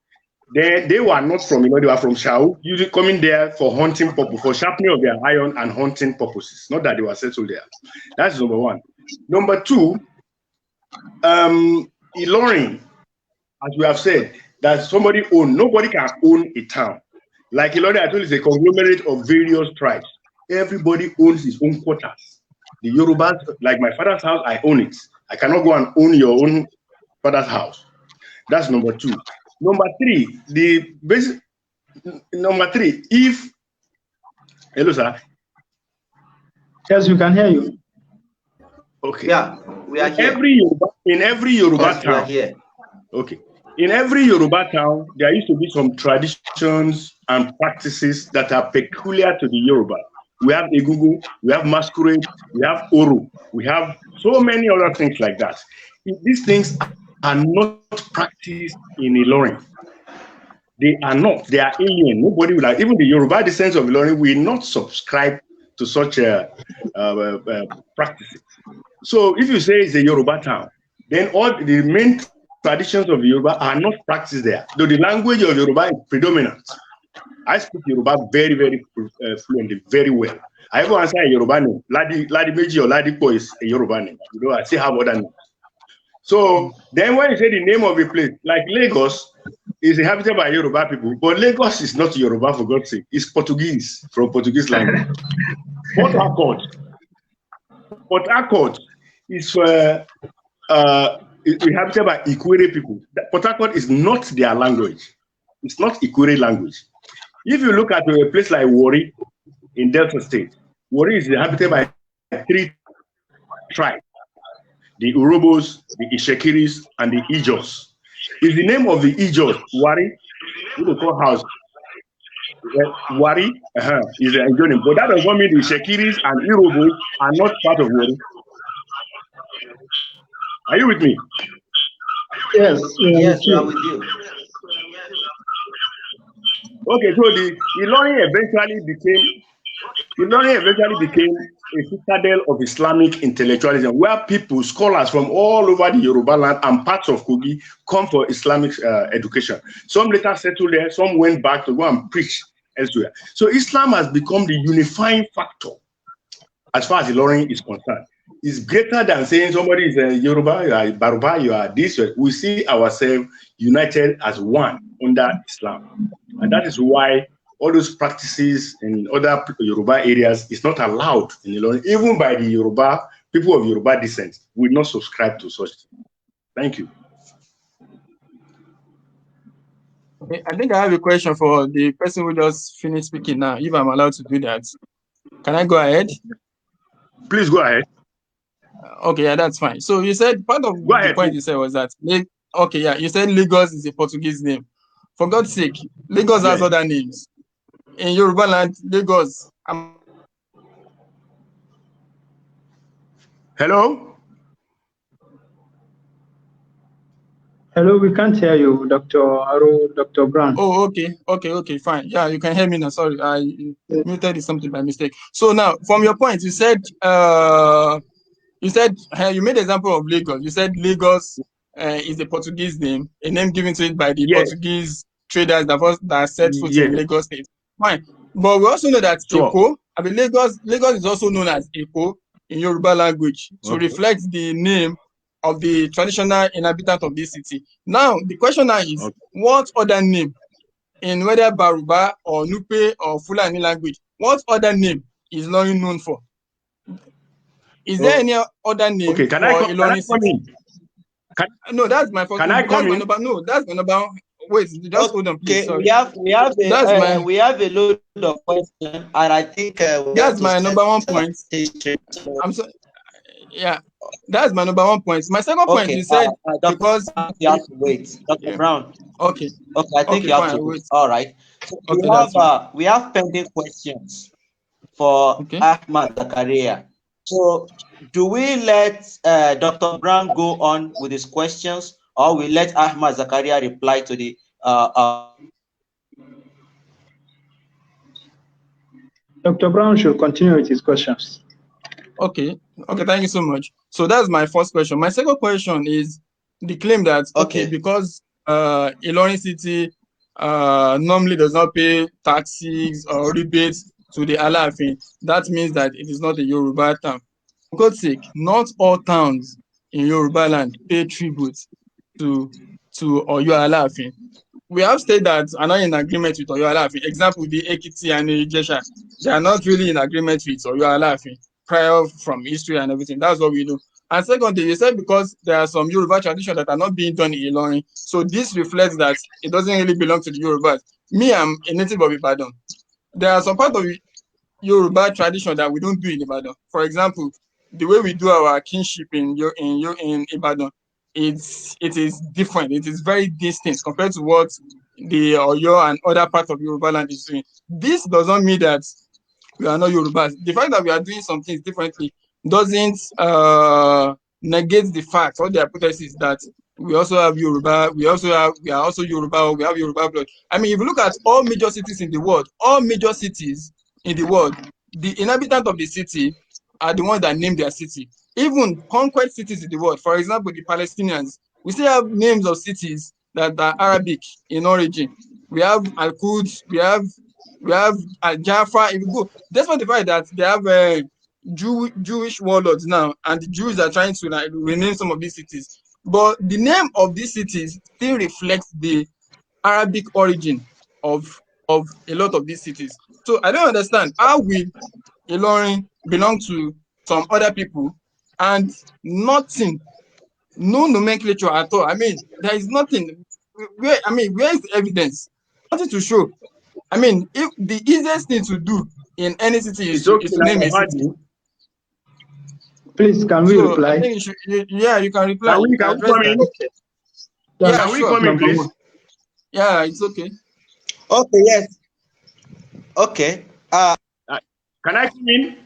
They were not from, they were from Shao, usually coming there for hunting purpose, for sharpening of their iron and hunting purposes. Not that they were settled there. That's number one. Number two, Ilorin, as we have said, that somebody own. Nobody can own a town. Like Ilorin, I told you, is a conglomerate of various tribes. Everybody owns his own quarters. The Yorubas, like my father's house, I own it. I cannot go and own your own father's house. That's number two. Number three, if hello, sir. Yes, we can hear you. Okay. Yeah, we are here. In every Yoruba yes, town. We are here. Okay. In every Yoruba town, there used to be some traditions and practices that are peculiar to the Yoruba. We have Egungun, we have masquerade, we have Oro, we have so many other things like that. These things are not practiced in Ilorin. They are not. They are alien. Nobody will like. Even the Yoruba descendants of Ilorin will not subscribe to such practices. So if you say it's a Yoruba town, then all the main traditions of Yoruba are not practiced there. Though the language of Yoruba is predominant, I speak Yoruba very, very fluently, very well. I even answer a Yoruba name. Ladi Meji or Ladipo is a Yoruba name. You know, I still have other names. So then when you say the name of a place, like Lagos is inhabited by Yoruba people, but Lagos is not Yoruba, for God's sake. It's Portuguese, from Portuguese language. Port Harcourt is inhabited by Ikwere people. Port Harcourt is not their language. It's not Ikwere language. If you look at a place like Warri in Delta State, Warri is inhabited by 3 tribes: the Urubos, the Ishekiris, and the Ijos. Is the name of the Ijos Warri? We will call house. Warri is a name, but that does not mean the Ishekiris and Urubos are not part of Warri. Are you with me? Yes. Yes, we are with you. Okay, so the Ilorin eventually became a citadel of Islamic intellectualism, where people, scholars from all over the Yoruba land and parts of Kogi, come for Islamic education. Some later settled there, some went back to go and preach elsewhere. So Islam has become the unifying factor as far as Ilorin is concerned. It's greater than saying somebody is a Yoruba, you are Baruba, you are this. We see ourselves united as one under Islam. And that is why all those practices in other Yoruba areas is not allowed in Ilorin, even by the Yoruba, people of Yoruba descent will not subscribe to such. Thank you. Okay, I think I have a question for the person who just finished speaking now, if I'm allowed to do that. Can I go ahead? Please go ahead. Okay, yeah, that's fine. So you said part of the point you said was that, okay, yeah, you said Lagos is a Portuguese name. For God's sake, Lagos has other names. In Yoruba land, Lagos. Hello? Hello, we can't hear you, Dr. Brown. Oh, okay, fine. Yeah, you can hear me now. Sorry, I muted something by mistake. So now, from your point, you said you made an example of Lagos. You said Lagos is a Portuguese name, a name given to it by the Portuguese traders that set foot in Lagos State. Fine. But we also know that Eko, I mean Lagos is also known as Eko in Yoruba language to reflect the name of the traditional inhabitant of this city. Now, the question now is, what other name, in whether Baruba or Nupe or Fulani language, what other name is Ilorin known for? Is there any other name for Ilorin city? No, that's my first. That's my number. Wait, just hold on, please. Okay, we have a load of questions, and I think that's my number 1 point. I'm sorry. Yeah, that's my number 1 point. My second point, you said because you have to wait, Dr. Brown. Okay, I think you have to wait. All right. So we have pending questions for Ahmed Zakaria. So do we let Dr. Brown go on with his questions, or we let Ahmed Zakaria reply to the Dr. Brown should continue with his questions. Okay, thank you so much. So that's my first question. My second question is the claim that because Ilorin City normally does not pay taxes or rebates to the Alaafin, that means that it is not a Yoruba town. For God's sake, not all towns in Yoruba land pay tribute to Oyo Alaafin. We have states that are not in agreement with Oyo Alaafin. Example, the Ekiti and the Ijesha, they are not really in agreement with Oyo Alaafin prior from history and everything. That's what we know. And secondly, you said because there are some Yoruba traditions that are not being done in Ilorin, so this reflects that it doesn't really belong to the Yorubas. Me, I'm a native of Ibadan. There are some part of Yoruba tradition that we don't do in Ibadan. For example, the way we do our kinship in Ibadan, it is different. It is very distinct compared to what the Oyo and other parts of Yoruba land is doing. This does not mean that we are not Yorubas. The fact that we are doing some things differently doesn't negate the fact or the hypothesis that we also have Yoruba, we are also Yoruba, or we have Yoruba blood. I mean, if you look at all major cities in the world, the inhabitants of the city are the ones that name their city. Even conquered cities in the world, for example, the Palestinians, we still have names of cities that are Arabic in origin. We have Al-Quds, we have We have Jaffa. If you go, despite the fact that they have Jewish warlords now, and the Jews are trying to like rename some of these cities, but the name of these cities still reflects the Arabic origin of a lot of these cities. So I don't understand how will Ilorin belong to some other people and nothing, no nomenclature at all. I mean, there is nothing. Where is the evidence? Nothing to show. I mean, if the easiest thing to do in any city is to name a city. Please, can we reply? I think you can reply. Can we address come in? that. Yeah, Can we sure. come in, please? Yeah, it's okay. Okay, yes. Okay. Can I come in?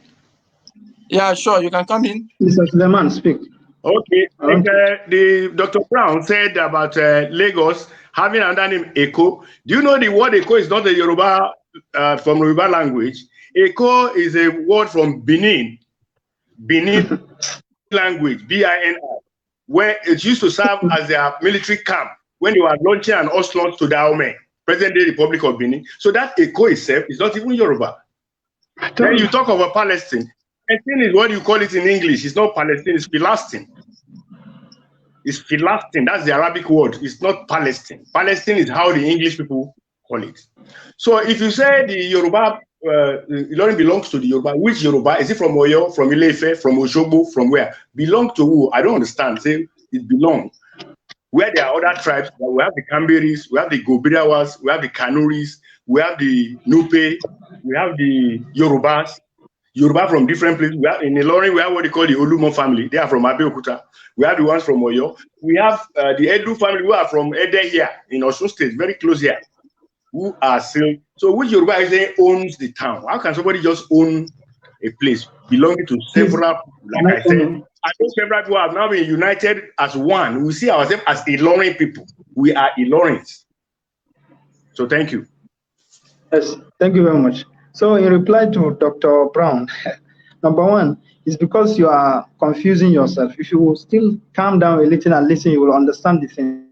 Yeah, sure. You can come in. Mr. Sulaiman, speak. Okay. Like, the Dr. Brown said about Lagos having another name, Eko. Do you know the word Eko is not a Yoruba from Yoruba language? Eko is a word from Benin language, B-I-N-I, where it used to serve as their military camp when they were launching an onslaught to Dahomey, present-day Republic of Benin. So that Eko itself is not even Yoruba. Then you talk about Palestine. Palestine is what you call it in English. It's not Palestine, it's Philistine. It's Philistine. That's the Arabic word. It's not Palestine. Palestine is how the English people call it. So if you say the Yoruba, Ilorin belongs to the Yoruba, which Yoruba? Is it from Oyo, from Ile-Ife, from Osogbo, from where? Belong to who? I don't understand. Say it belongs. Where there are other tribes, we have the Kambiris, we have the Gobirawas, we have the Kanuris, we have the Nupe, we have the Yorubas. Yoruba from different places. We have, in Ilorin, we have what they call the Olumo family. They are from Abeokuta. We have the ones from Oyo. We have the Edu family who are from Ede here in Osun State, very close here, who are still. So which Yoruba is saying owns the town? How can somebody just own a place belonging to several, like I said, and those several people have now been united as one. We see ourselves as Ilorin people. We are Ilorins. So thank you. Yes, thank you very much. So in reply to Dr. Brown, number one is because you are confusing yourself. If you will still calm down a little and listen, you will understand the thing.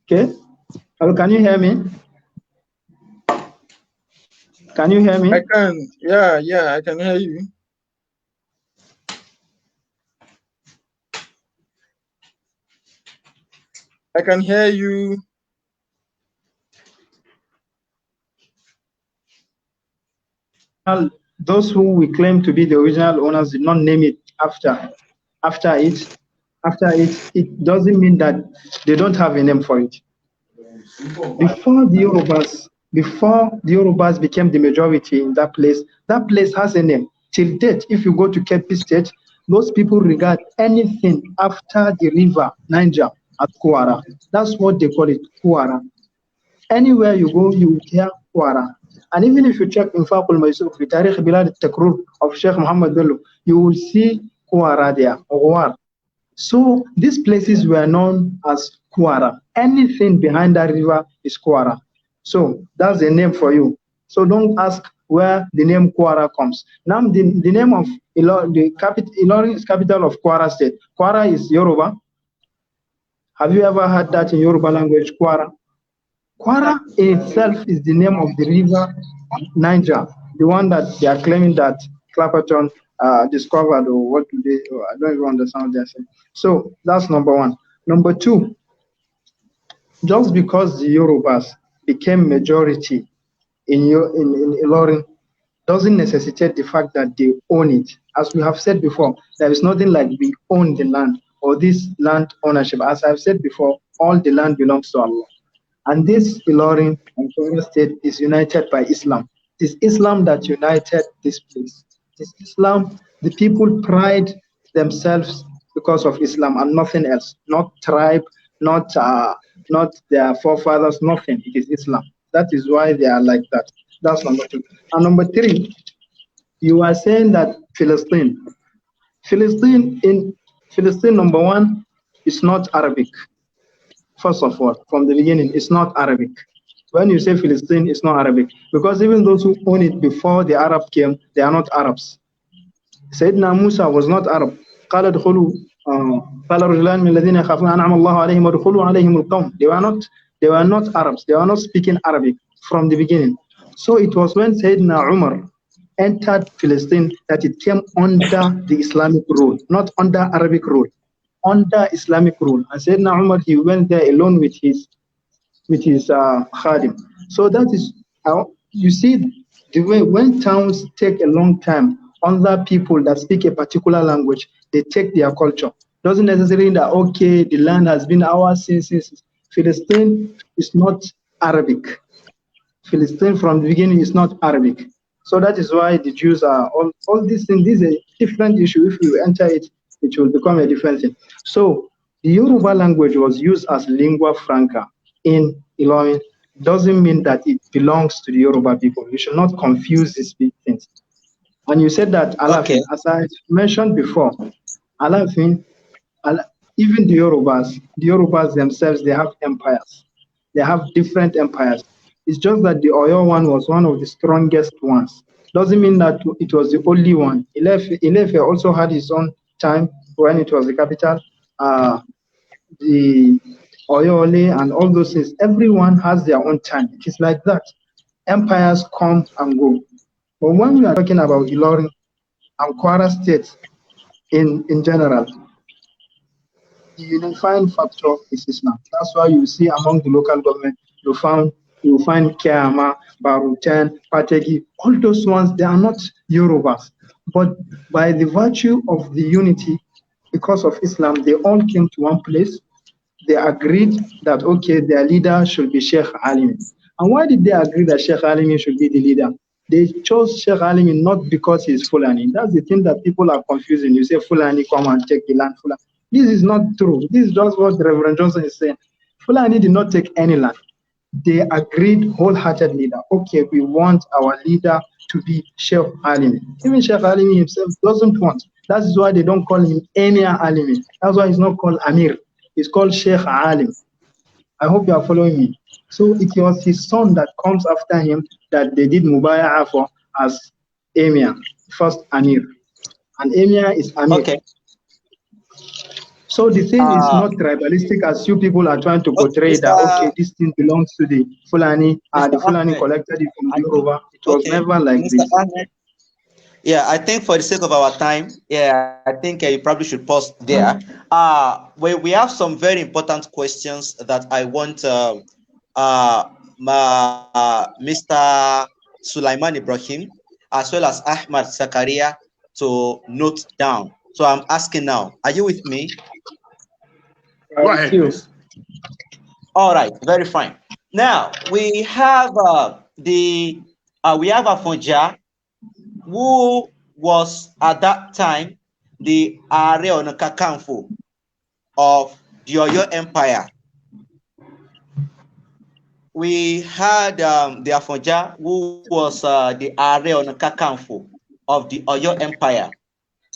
Okay? Hello, can you hear me? Can you hear me? I can. Yeah, I can hear you. I can hear you. Those who we claim to be the original owners did not name it after it. It doesn't mean that they don't have a name for it. Before the Yorubas became the majority in that place has a name. Till date, if you go to Kebbi State, those people regard anything after the river Niger as Kuara. That's what they call it, Kuara. Anywhere you go, you hear Kuara. And even if you check in Faqul Maysuf, the Tarikh Bilad al-Takrur of Sheikh Muhammad Bello, you will see Kuara there, or So these places were known as Kuara. Anything behind that river is Kuara. So that's the name for you. So don't ask where the name Kuara comes. Now the name of Ilorin is capital of Kwara State. Kwara is Yoruba. Have you ever heard that in Yoruba language, Kwara? Kwara itself is the name of the river Niger, the one that they are claiming that Clapperton discovered, or what do they, I don't even understand what they're saying. So that's number one. Number two, just because the Yorubas became majority in Ilorin doesn't necessitate the fact that they own it. As we have said before, there is nothing like we own the land or this land ownership. As I've said before, all the land belongs to Allah. And this Ilorin and Kwara State is united by Islam. It is Islam that united this place. It is Islam. The people pride themselves because of Islam and nothing else. Not tribe, not their forefathers, nothing. It is Islam. That is why they are like that. That's number two. And number three, you are saying that Philistine, number one, is not Arabic. First of all, from the beginning, it's not Arabic. When you say Philistine, it's not Arabic. Because even those who own it before the Arab came, they are not Arabs. Sayyidina Musa was not Arab. قال ادخلوا قال رجلان من الذين يخافون أنعم الله عليهم ودخلوا عليهم القوم. They were not Arabs. They were not speaking Arabic from the beginning. So it was when Sayyidina Umar entered Palestine that it came under the Islamic rule, not under Arabic rule, under Islamic rule. And Sayyidina Umar, he went there alone with his khadim. So that is how you see the way when towns take a long time under people that speak a particular language, they take their culture. Doesn't necessarily mean that okay, the land has been ours since Philistine is not Arabic. Philistine from the beginning is not Arabic. So that is why the Jews are all these things. This is a different issue. If you enter it, it will become a different thing. So the Yoruba language was used as lingua franca in Ilorin. Doesn't mean that it belongs to the Yoruba people. You should not confuse these things. And you said that Alafin, as I mentioned before, Alafin, even the Yorubas themselves, they have empires. They have different empires. It's just that the Oyo one was one of the strongest ones. Doesn't mean that it was the only one. Ilefe also had his own time when it was the capital. The Oyole and all those things. Everyone has their own time. It is like that. Empires come and go. But when we are talking about Ilorin and Kwara State in general, the unifying factor is Islam. That's why you see among the local government, you find Kiama, Barutan, Pategi, all those ones, they are not Yorubas. But by the virtue of the unity, because of Islam, they all came to one place. They agreed that, okay, their leader should be Sheikh Alimi. And why did they agree that Sheikh Alimi should be the leader? They chose Sheikh Alimi not because he's Fulani. That's the thing that people are confusing. You say Fulani, come and take the land, Fulani. This is not true. This is just what Reverend Johnson is saying. Fulani did not take any land. They agreed wholeheartedly that, okay, we want our leader to be Sheikh Alimi. Even Sheikh Alimi himself doesn't want. That is why they don't call him Emir Alimi. That's why he's not called Amir. He's called Sheikh Alim. I hope you are following me. So it was his son that comes after him that they did Mubaya'ah for as Emir, first Amir. And Emir is Amir. Okay. So the thing is not tribalistic as you people are trying to portray that, okay, this thing belongs to the Fulani, the Fulani collected it from the Yoruba. It was never like Mr. this. Ahmed. Yeah, I think for the sake of our time, I think you probably should pause there. We have some very important questions that I want Mr. Sulaiman Ibrahim as well as Ahmed Zakaria to note down. So I'm asking now, are you with me? Go ahead, please. All right, very fine. Now we have Afonja, who was at that time the Are Ona Kakanfo of the Oyo Empire. We had the Afonja, who was the Are Ona Kakanfo of the Oyo Empire.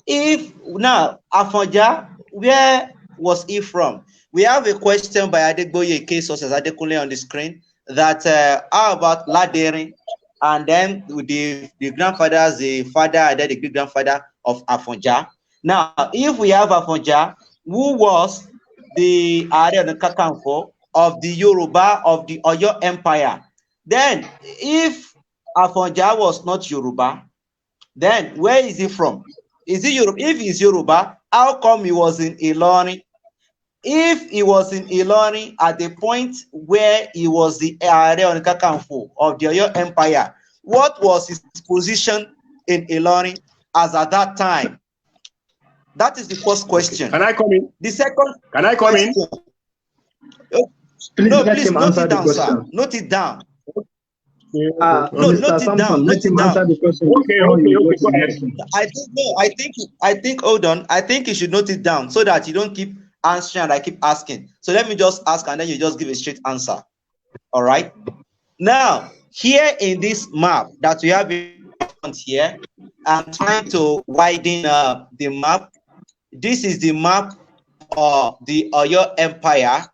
If now Afonja, where was he from? We have a question by Adegboye K. Sources Adekunle on the screen that how about Ladering, and then the grandfather, the father, and then the great grandfather of Afonja. Now, if we have Afonja, who was the Are Kakanfo of the Yoruba of the Oyo Empire, then if Afonja was not Yoruba, then where is he from? Is he Yoruba? If he's Yoruba, how come he was in Ilorin? If he was in Ilorin at the point where he was the Are Kakanfo of the Oyo Empire, what was his position in Ilorin as at that time? That is the first question. Can I come in? The second. Can I come in? Please no, let please him note answer it the down, question. sir. Note it down. No, note it down. Let him answer the question. Okay. Go ahead. I think. Hold on. I think you should note it down so that you don't keep answering and I keep asking. So let me just ask and then you just give a straight answer. All right. Now, here in this map that we have here, I'm trying to widen the map. This is the map of the Oyo Empire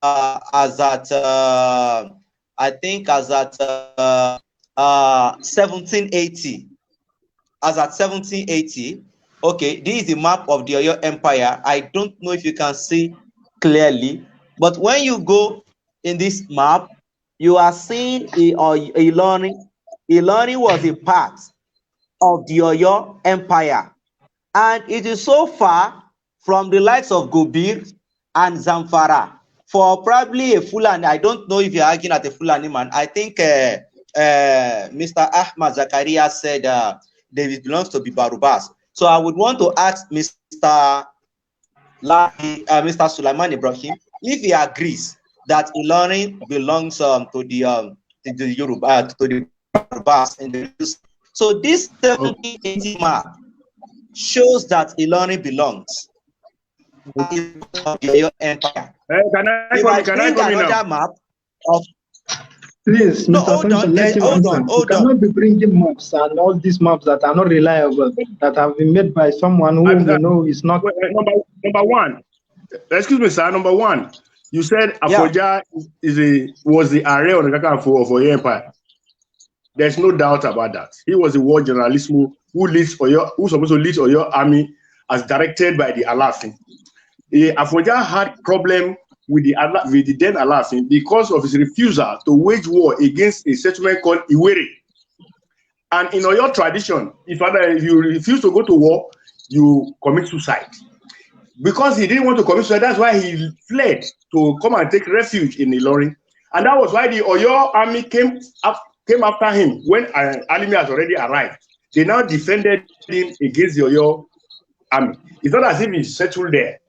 as at I think as at 1780. As at 1780, Okay, this is the map of the Oyo Empire. I don't know if you can see clearly, but when you go in this map, you are seeing Ilorin. Ilorin was a part of the Oyo Empire, and it is so far from the likes of Gobir and Zamfara. For probably a Fulani, I don't know if you're arguing at a Fulani man. I think Mr. Ahmed Zakaria said David belongs to Bibarubas. So I would want to ask Mr. Mr. Sulaiman Ibrahim if he agrees that Ilorin belongs to the Yoruba, to the Barubas in the news. So this 1780 map shows that Ilorin belongs in the Empire. Can I come in now? Map of Please, no, Mr. Thompson, let him answer. You cannot be bringing maps and all these maps that are not reliable, that have been made by someone who you know is not. Number one, excuse me, sir. Number one, you said Afoja was the area of the Kakanfo of Oyo Empire. There's no doubt about that. He was the war generalissimo who's supposed to lead Oyo army as directed by the Alafin. Afoja had problem with the then Alafin because of his refusal to wage war against a settlement called Iwere. And in Oyo tradition, if you refuse to go to war, you commit suicide. Because he didn't want to commit suicide, that's why he fled to come and take refuge in Ilorin. And that was why the Oyo army came after him when Alimi has already arrived. They now defended him against the Oyo army. It's not as if he's settled there.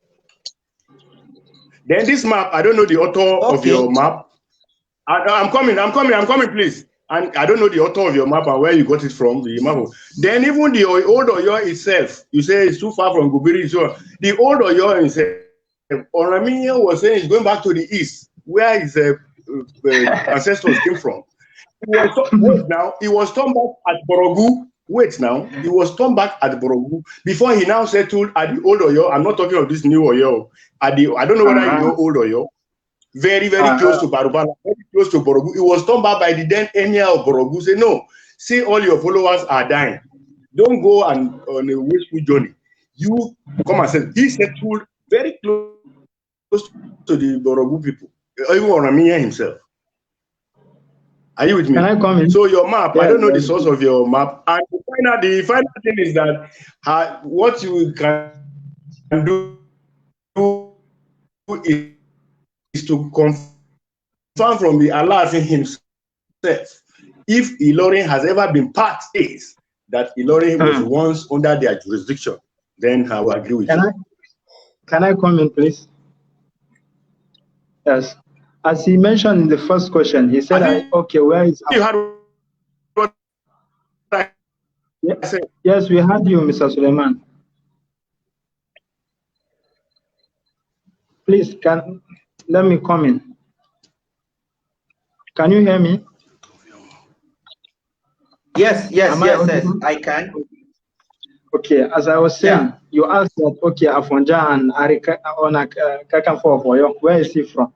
Then this map, I don't know the author of your map. I'm coming, please. And I don't know the author of your map and where you got it from. The map. Then even the old Oyo itself, you say it's too far from Gubiri. So the old Oyo itself, Oramiya was saying he's going back to the east, where his ancestors came from. He was turned back at Borogu. Wait now, he was turned back at Borogu before he now settled at the old Oyo. I'm not talking of this new Oyo. I don't know whether you know old Oyo. Very, very close to Barubala, very close to Borogu. It was turned back by the then emir of Borogu. Say, no, see, all your followers are dying. Don't go on a wasteful journey. You come and say, he settled very close to the Borogu people, even Oramiya himself. Are you with me? Can I come in? So your map, I don't know the source of your map. And the final thing is that what you can do is to confirm from the Alafin himself if Ilorin has ever been part is that Ilorin was once under their jurisdiction. Then I will agree with you. Can I come in, please? Yes. As he mentioned in the first question, he said, okay, where is... Yes, we heard you, Mr. Sulaiman. Please, let me come in. Can you hear me? Yes, I can. Okay, as I was saying, you asked that, okay, Afonja and Kakanfo of Oyo, where is he from?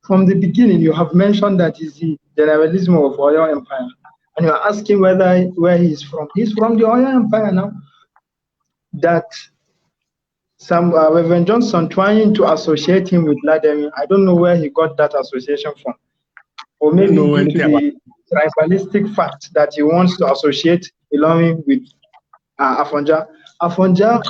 From the beginning, you have mentioned that he's the generalismo of Oyo Empire. And you're asking where he's from. He's from the Oyo Empire now. That some Reverend Johnson trying to associate him with Lademi, I don't know where he got that association from. Or maybe due to the tribalistic fact that he wants to associate Ilorin with Afonja. Afonja,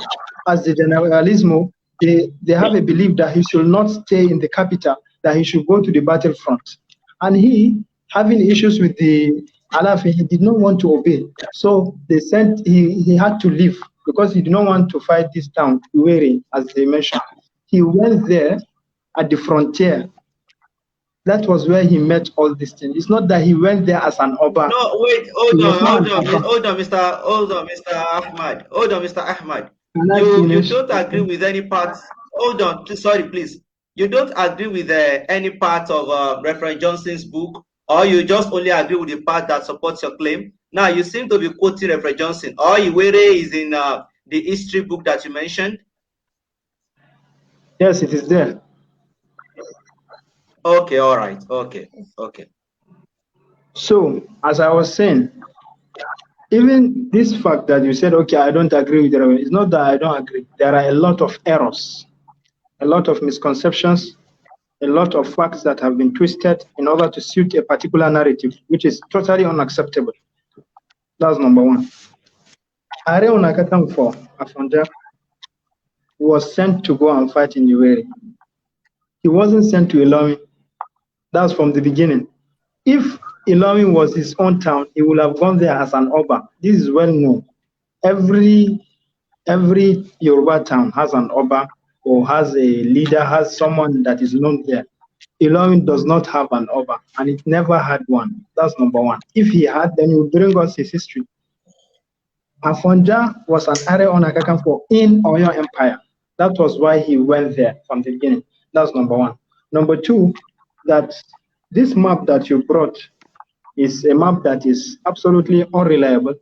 as the generalismo, they have a belief that he should not stay in the capital, that he should go to the battlefront. And he, having issues with the Alafin, he did not want to obey. So they sent, he had to leave because he did not want to fight this town, Iwere, as they mentioned. He went there at the frontier. That was where he met all these things. It's not that he went there as an Oba. No, wait, hold on, Mr. Ahmed. Hold on, Mr. Ahmed. You don't agree with any part. Hold on, sorry, please. You don't agree with any part of Reverend Johnson's book, or you just only agree with the part that supports your claim? Now, you seem to be quoting Reverend Johnson. Or Iwere is in the history book that you mentioned? Yes, it is there. Okay, all right. Okay. So, as I was saying, even this fact that you said, okay, I don't agree with it, it's not that I don't agree. There are a lot of errors, a lot of misconceptions, a lot of facts that have been twisted in order to suit a particular narrative, which is totally unacceptable. That's number one. Are Onakatan for Afonja was sent to go and fight in Uweri. He wasn't sent to Ilorin. That's from the beginning. If Ilorin was his own town, he would have gone there as an Oba. This is well known. Every Yoruba town has an Oba or has a leader, has someone that is known there. Ilorin does not have an Oba, and it never had one. That's number one. If he had, then he would bring us his history. Afonja was an Are Onakakanfo in Oyo Empire. That was why he went there from the beginning. That's number one. Number two, that this map that you brought is a map that is absolutely unreliable,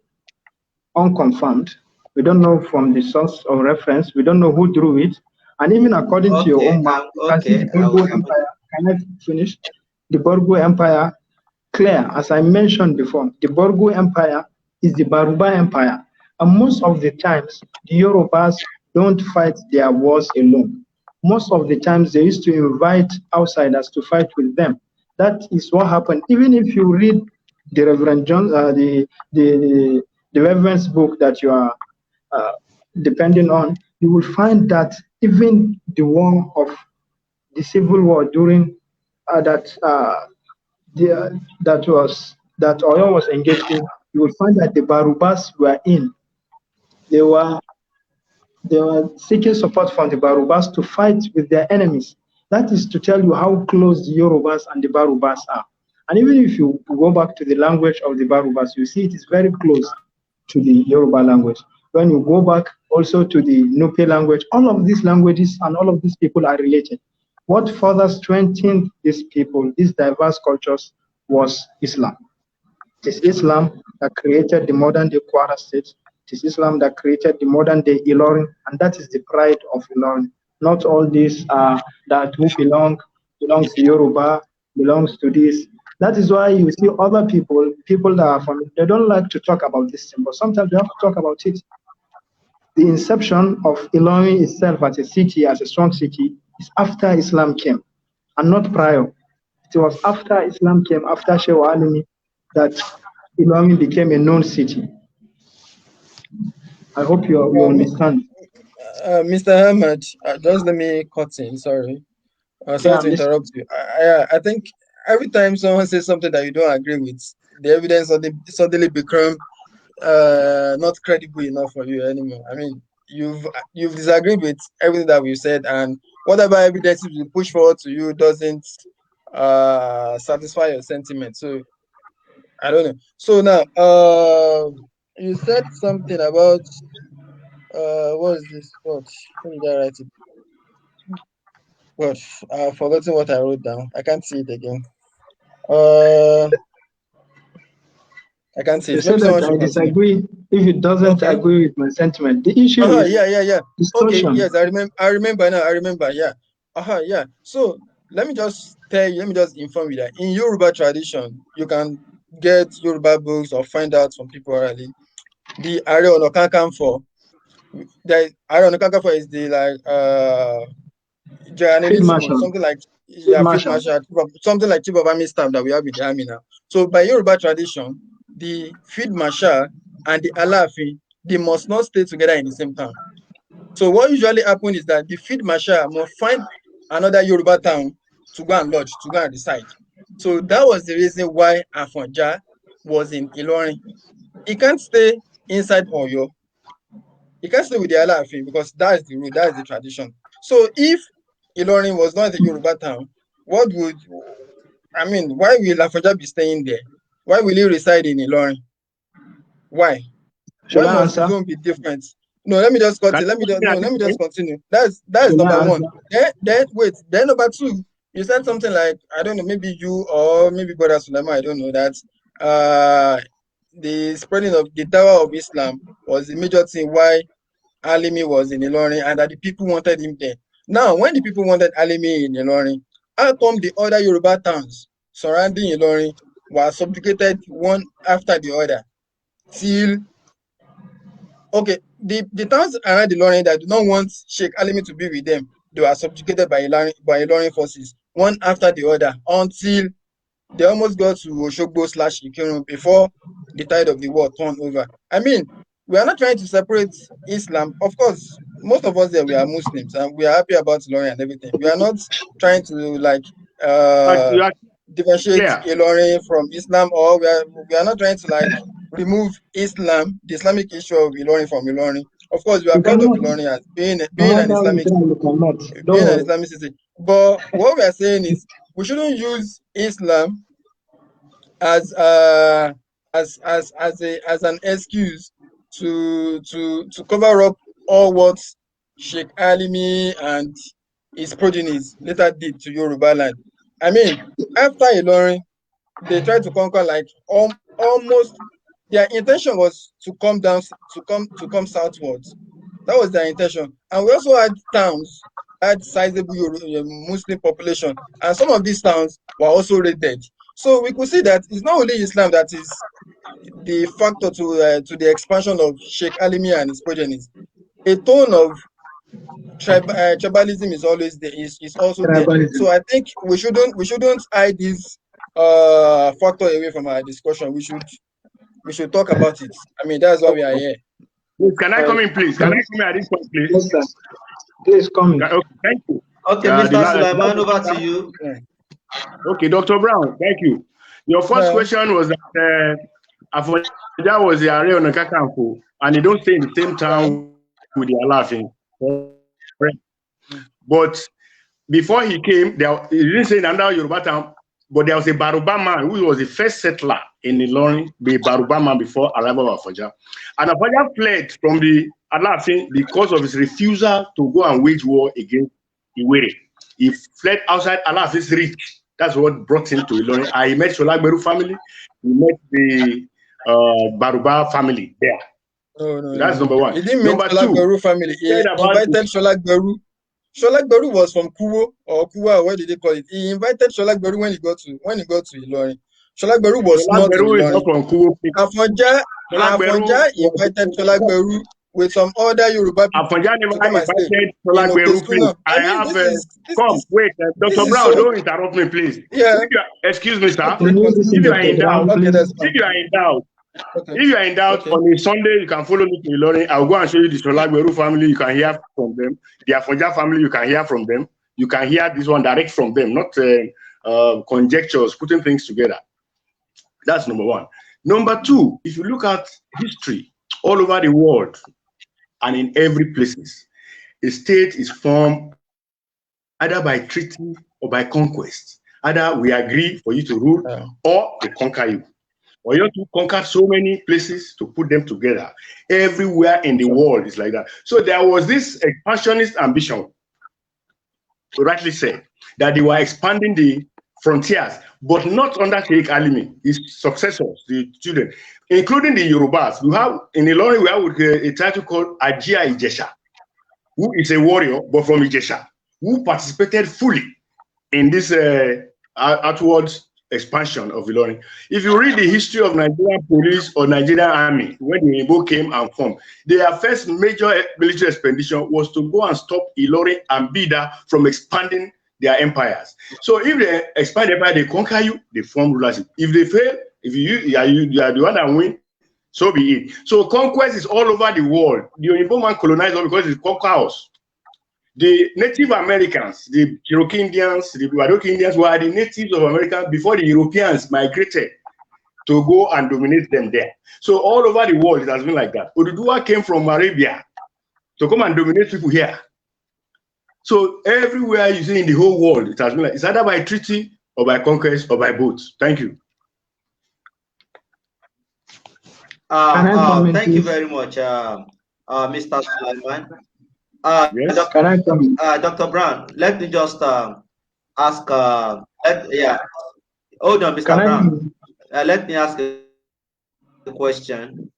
unconfirmed. We don't know from the source or reference. We don't know who drew it. And even according to your own map, the Borgu Empire, can I finish? The Borgu Empire, clear, as I mentioned before, the Borgu Empire is the Baruba Empire. And most of the times, the Yorubas don't fight their wars alone. Most of the times, they used to invite outsiders to fight with them. That is what happened. Even if you read the Reverend John, the Reverend's book that you are depending on, you will find that even the war of the Civil War during that Oyo was engaged in, you will find that the Barubas were in. They were seeking support from the Barubas to fight with their enemies. That is to tell you how close the Yorubas and the Barubas are. And even if you go back to the language of the Barubas, you see it is very close to the Yoruba language. When you go back also to the Nupe language, all of these languages and all of these people are related. What further strengthened these people, these diverse cultures, was Islam. It is Islam that created the modern day Kwara state. It is Islam that created the modern day Ilorin, and that is the pride of Ilorin. Not all these that who belongs to Yoruba, belongs to this. That is why you see other people that are from, they don't like to talk about this thing, but sometimes we have to talk about it. The inception of Ilorin itself as a city, as a strong city, is after Islam came, and not prior. It was after Islam came, after Sheikh Alimi, that Ilorin became a known city. I hope you understand. Mr. Ahmed, just let me cut in. Sorry to interrupt you. I think every time someone says something that you don't agree with, the evidence suddenly become not credible enough for you anymore. I mean, you've disagreed with everything that we've said, and whatever evidence we push forward to you doesn't satisfy your sentiment. So I don't know. So now, you said something about what is this? What? Let me just write it. What? I've forgotten what I wrote down. I can't see it again. I can't see it. You said that I disagree if it doesn't agree with my sentiment. The issue is yeah. distortion. Okay, yes, I remember now. I remember, yeah. Yeah. So let me just inform you that in Yoruba tradition, you can get Yoruba books or find out from people orally. The Are Ona Kakanfo, the Are Ona Kakanfo is the journalism, something like Field Marshal, something like Chief of Army Staff that we have with the army now. So by Yoruba tradition, the Field Marshal and the Alaafin, they must not stay together in the same town. So what usually happens is that the Field Marshal must find another Yoruba town to go and lodge, to go and reside. So that was the reason why Afonja was in Ilorin. He can't stay inside Oyo. He can't stay with the Alaafin because that is the rule, that is the tradition. So if Ilorin was not a Yoruba town, why will Afonja be staying there? Why will he reside in Ilorin? Why? Why must his own be different? No, let me just continue. Let me just continue. That's number one. Then number two, you said something like, I don't know, maybe you or maybe Brother Sulaiman, I don't know, that the spreading of the Tower of Islam was the major thing why Alimi was in Ilorin and that the people wanted him there. Now, when the people wanted Alimi in Ilorin, how come the other Yoruba towns surrounding Ilorin were subjugated one after the other? till the towns around Ilorin that do not want Sheikh Alimi to be with them, they were subjugated by Ilorin forces, one after the other, until they almost got to Oshogbo/Ikirun before the tide of the war turned over. I mean, we are not trying to separate Islam. Of course, most of us there, we are Muslims and we are happy about Ilorin and everything. We are not trying to like differentiate Ilorin from Islam, or we are not trying to like remove Islam, the Islamic issue of Ilorin from Ilorin. Of course, we are proud of Ilorin as being an Islamic city. But what we are saying is we shouldn't use Islam as an excuse to cover up all what Sheikh Alimi and his progenies later did to Yoruba land. I mean, after Ilorin, they tried to conquer like almost. Their intention was to come down, to come southwards. That was their intention. And we also had towns had sizable Muslim population, and some of these towns were also raided. So we could see that it's not only Islam that is the factor to the expansion of Sheikh Alimi and his progenies. A tone of tribalism is always there, is also there. So I think we shouldn't hide this factor away from our discussion. We should talk about it. I mean, that's why we are here. Can I come in, please? Can I come in at this point, please? Yes, sir. Please come in. Okay, thank you. Okay, Mr. Sulaiman, over to you. Okay, Dr. Brown, thank you. Your first question was that Afonja was the area on the Kakanko, and they don't stay in the same town with their laughing. But before he came, he didn't say in another Yoruba town, but there was a Baruba man who was the first settler in Ilorin, the Baruba man before arrival of Afonja. And Afonja fled from the Alafin because of his refusal to go and wage war against Iwere. He fled outside Alafin's reach. That's what brought him to Ilorin. I met Sholagberu family. He met the Baruba family there. No, that's number one. He didn't meet Sholagberu family. He invited Sholagberu. Sholagberu was from Kuwo or Kuwa, what did they call it? He invited Sholagberu when he got to Ilorin. Sholagberu was not in Ilorin. Afonja invited Sholagberu with some other Yoruba people. Afonja never invited Sholagberu, please. Wait, Dr. Brown, don't interrupt me, please. Yeah. Excuse me, sir. If you are in doubt, if you are in doubt, on a Sunday, you can follow me to Ilorin. I'll go and show you the Sholagberu family. You can hear from them. The Afonja family, you can hear from them. You can hear this one direct from them, not conjectures, putting things together. That's number one. Number two, if you look at history all over the world and in every place, a state is formed either by treaty or by conquest. Either we agree for you to rule or they conquer you. Or you have to conquer so many places to put them together. Everywhere in the world is like that. So there was this expansionist ambition, rightly said, that they were expanding the frontiers, but not under Sheikh Alimi, his successors, the children, including the Yorubas. We have in Ilorin, we have a title called Ajia Ijesha, who is a warrior, but from Ijesha, who participated fully in this outwards expansion of Ilorin. If you read the history of Nigerian police or Nigerian army, when the Igbo came and formed, their first major military expedition was to go and stop Ilorin and Bida from expanding their empires. So if they expand empire, they conquer you, they form rulership. If they fail, if you are the one that win, so be it. So conquest is all over the world. The Igbo man colonized us because it conquers us. The Native Americans, the Cherokee Indians, the Wadok Indians were the natives of America before the Europeans migrated to go and dominate them there. So all over the world, it has been like that. Oduduwa came from Arabia to come and dominate people here. So everywhere you see in the whole world, it has been like, it's either by treaty or by conquest or by both. Thank you. Thank you very much, Mr. Sulaiman. Yes. Dr. Brown, let me just ask. Hold on, Mr. Brown. Let me ask a question.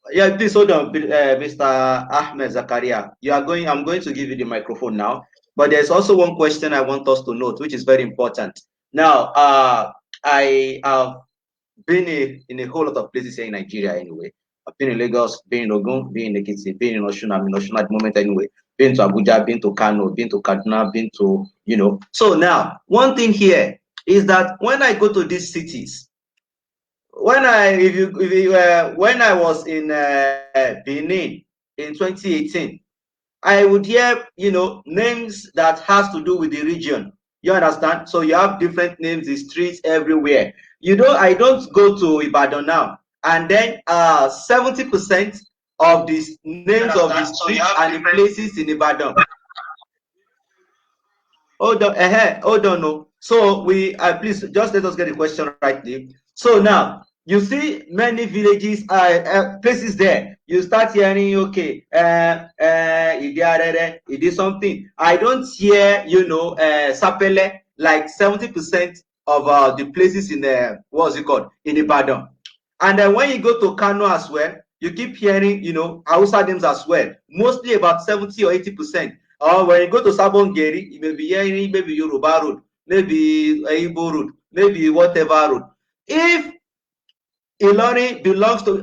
Please hold on, Mr. Ahmed Zakaria. I'm going to give you the microphone now. But there's also one question I want us to note, which is very important. Now, I have been in a whole lot of places here in Nigeria anyway. I've been in Lagos, been in Ogun, been in Ekiti, been in Osun. I'm in Osun at the moment anyway. Been to Abuja, been to Kano, been to Kaduna, been to, you know. So now, one thing here is that when I go to these cities, when I was in Benin in 2018, I would hear, you know, names that has to do with the region. You understand? So you have different names, the streets everywhere. You know, I don't go to Ibadan now, and then 70% of the names of the streets and the places in Ibadan. Hold on, no. So we please just let us get the question right there. So now you see many villages, places there. You start hearing, okay, it did something. I don't hear, you know, Sapele, like 70% of the places in the, what's it called, in Ibadan. And then when you go to Kano as well, you keep hearing, you know, Hausa names as well. Mostly about 70 or 80%. Or when you go to Sabongeri, you may be hearing maybe Yoruba road, maybe Igbo road, maybe whatever road. If Ilorin belongs to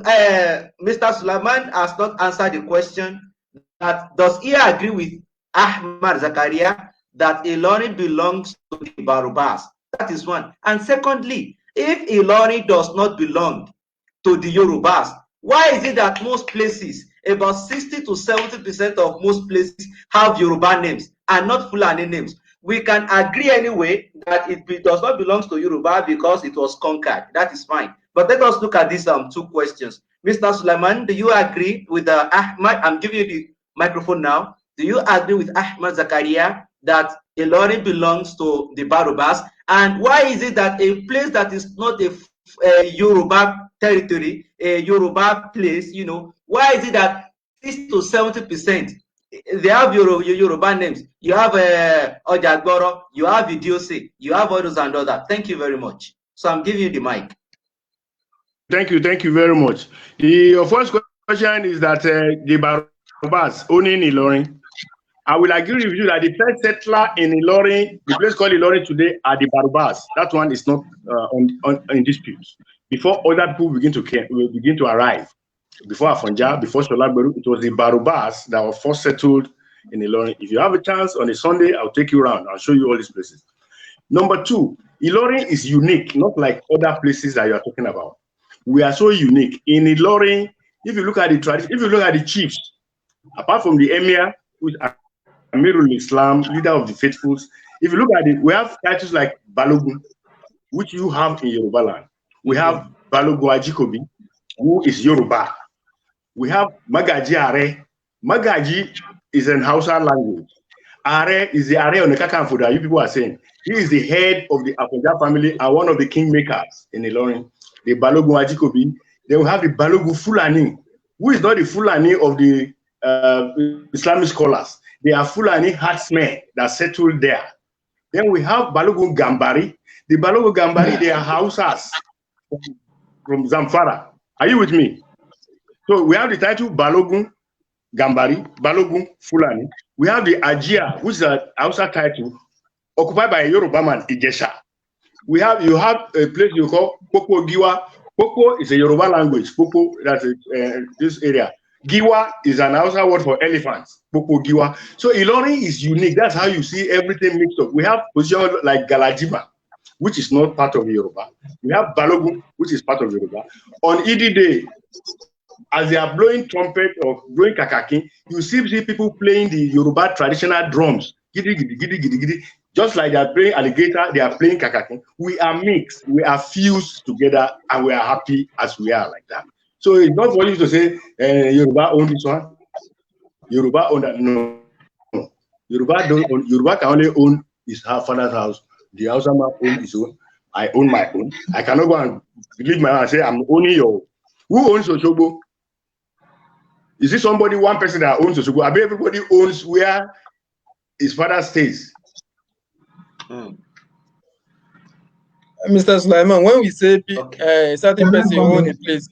Mr. Sulaiman has not answered the question that does he agree with Ahmed Zakaria that Ilorin belongs to the Barubas? That is one. And secondly, if Ilorin does not belong to the Yorubas, why is it that most places, about 60 to 70% of most places have Yoruba names and not Fulani names? We can agree anyway that it does not belong to Yoruba because it was conquered. That is fine. But let us look at these two questions. Mr. Sulaiman, do you agree with Ahmed? I'm giving you the microphone now. Do you agree with Ahmed Zakaria that Ilorin belongs to the Barubas? And why is it that a place that is not a Yoruba territory, a Yoruba place, you know, why is it that 60 to 70% they have Yoruba names? You have Ojagboro, you have Idiose, you have others and others. Thank you very much. So I'm giving you the mic. Thank you very much. Your first question is that the Barubas owning Ilorin. I will agree with you that the first settler in Ilorin, the place called Ilorin today, are the Barubas. That one is not in dispute. Before other people begin to arrive, before Afonja, before Solagberu, it was the Barubas that were first settled in Ilorin. If you have a chance on a Sunday, I'll take you around. I'll show you all these places. Number two, Ilorin is unique, not like other places that you are talking about. We are so unique. In Ilorin, if you look at the tradition, if you look at the chiefs, apart from the Emir, who is Amirul Islam, leader of the faithfuls, if you look at it, we have titles like Balogun, which you have in Yoruba land. We have Balogun Ajikobi, who is Yoruba. We have Magaji Are. Magaji is an Hausa language. Are is the Are on the Kakanfo that you people are saying. He is the head of the Afonja family and one of the kingmakers in Ilorin. The Balogun Ajikobi. Then we have the Balogun Fulani, who is not the Fulani of the Islamic scholars. They are Fulani herdsmen that settled there. Then we have Balogun Gambari. The Balogun Gambari, they are Hausas from Zamfara. Are you with me? So we have the title Balogun Gambari, Balogun Fulani. We have the Ajia, which is a Hausa title, occupied by a Yoruba man, Ijesha. You have a place you call Popo Giwa. Popo is a Yoruba language. Popo, that's this area. Giwa is an Hausa word for elephants. Popo Giwa. So Ilorin is unique. That's how you see everything mixed up. We have positions like Galadima, which is not part of Yoruba. We have Balogun, which is part of Yoruba. On Idi Day, as they are blowing trumpet or blowing kakaki, you see people playing the Yoruba traditional drums. Gidi, gidi, gidi, gidi, gidi. Just like they are playing alligator, they are playing kakaki. We are mixed, we are fused together, and we are happy as we are like that. So it's not for you to say, Yoruba own this one, Yoruba own that. No. Yoruba don't own, Yoruba can only own his father's house. The Hausa man own his own. I own my own. I cannot go and believe my own and say, I'm owning your. Who owns Osogbo? Is it somebody, one person that owns Osogbo? I mean, everybody owns where his father stays. Mr. Sulaiman, when we say certain person own a place,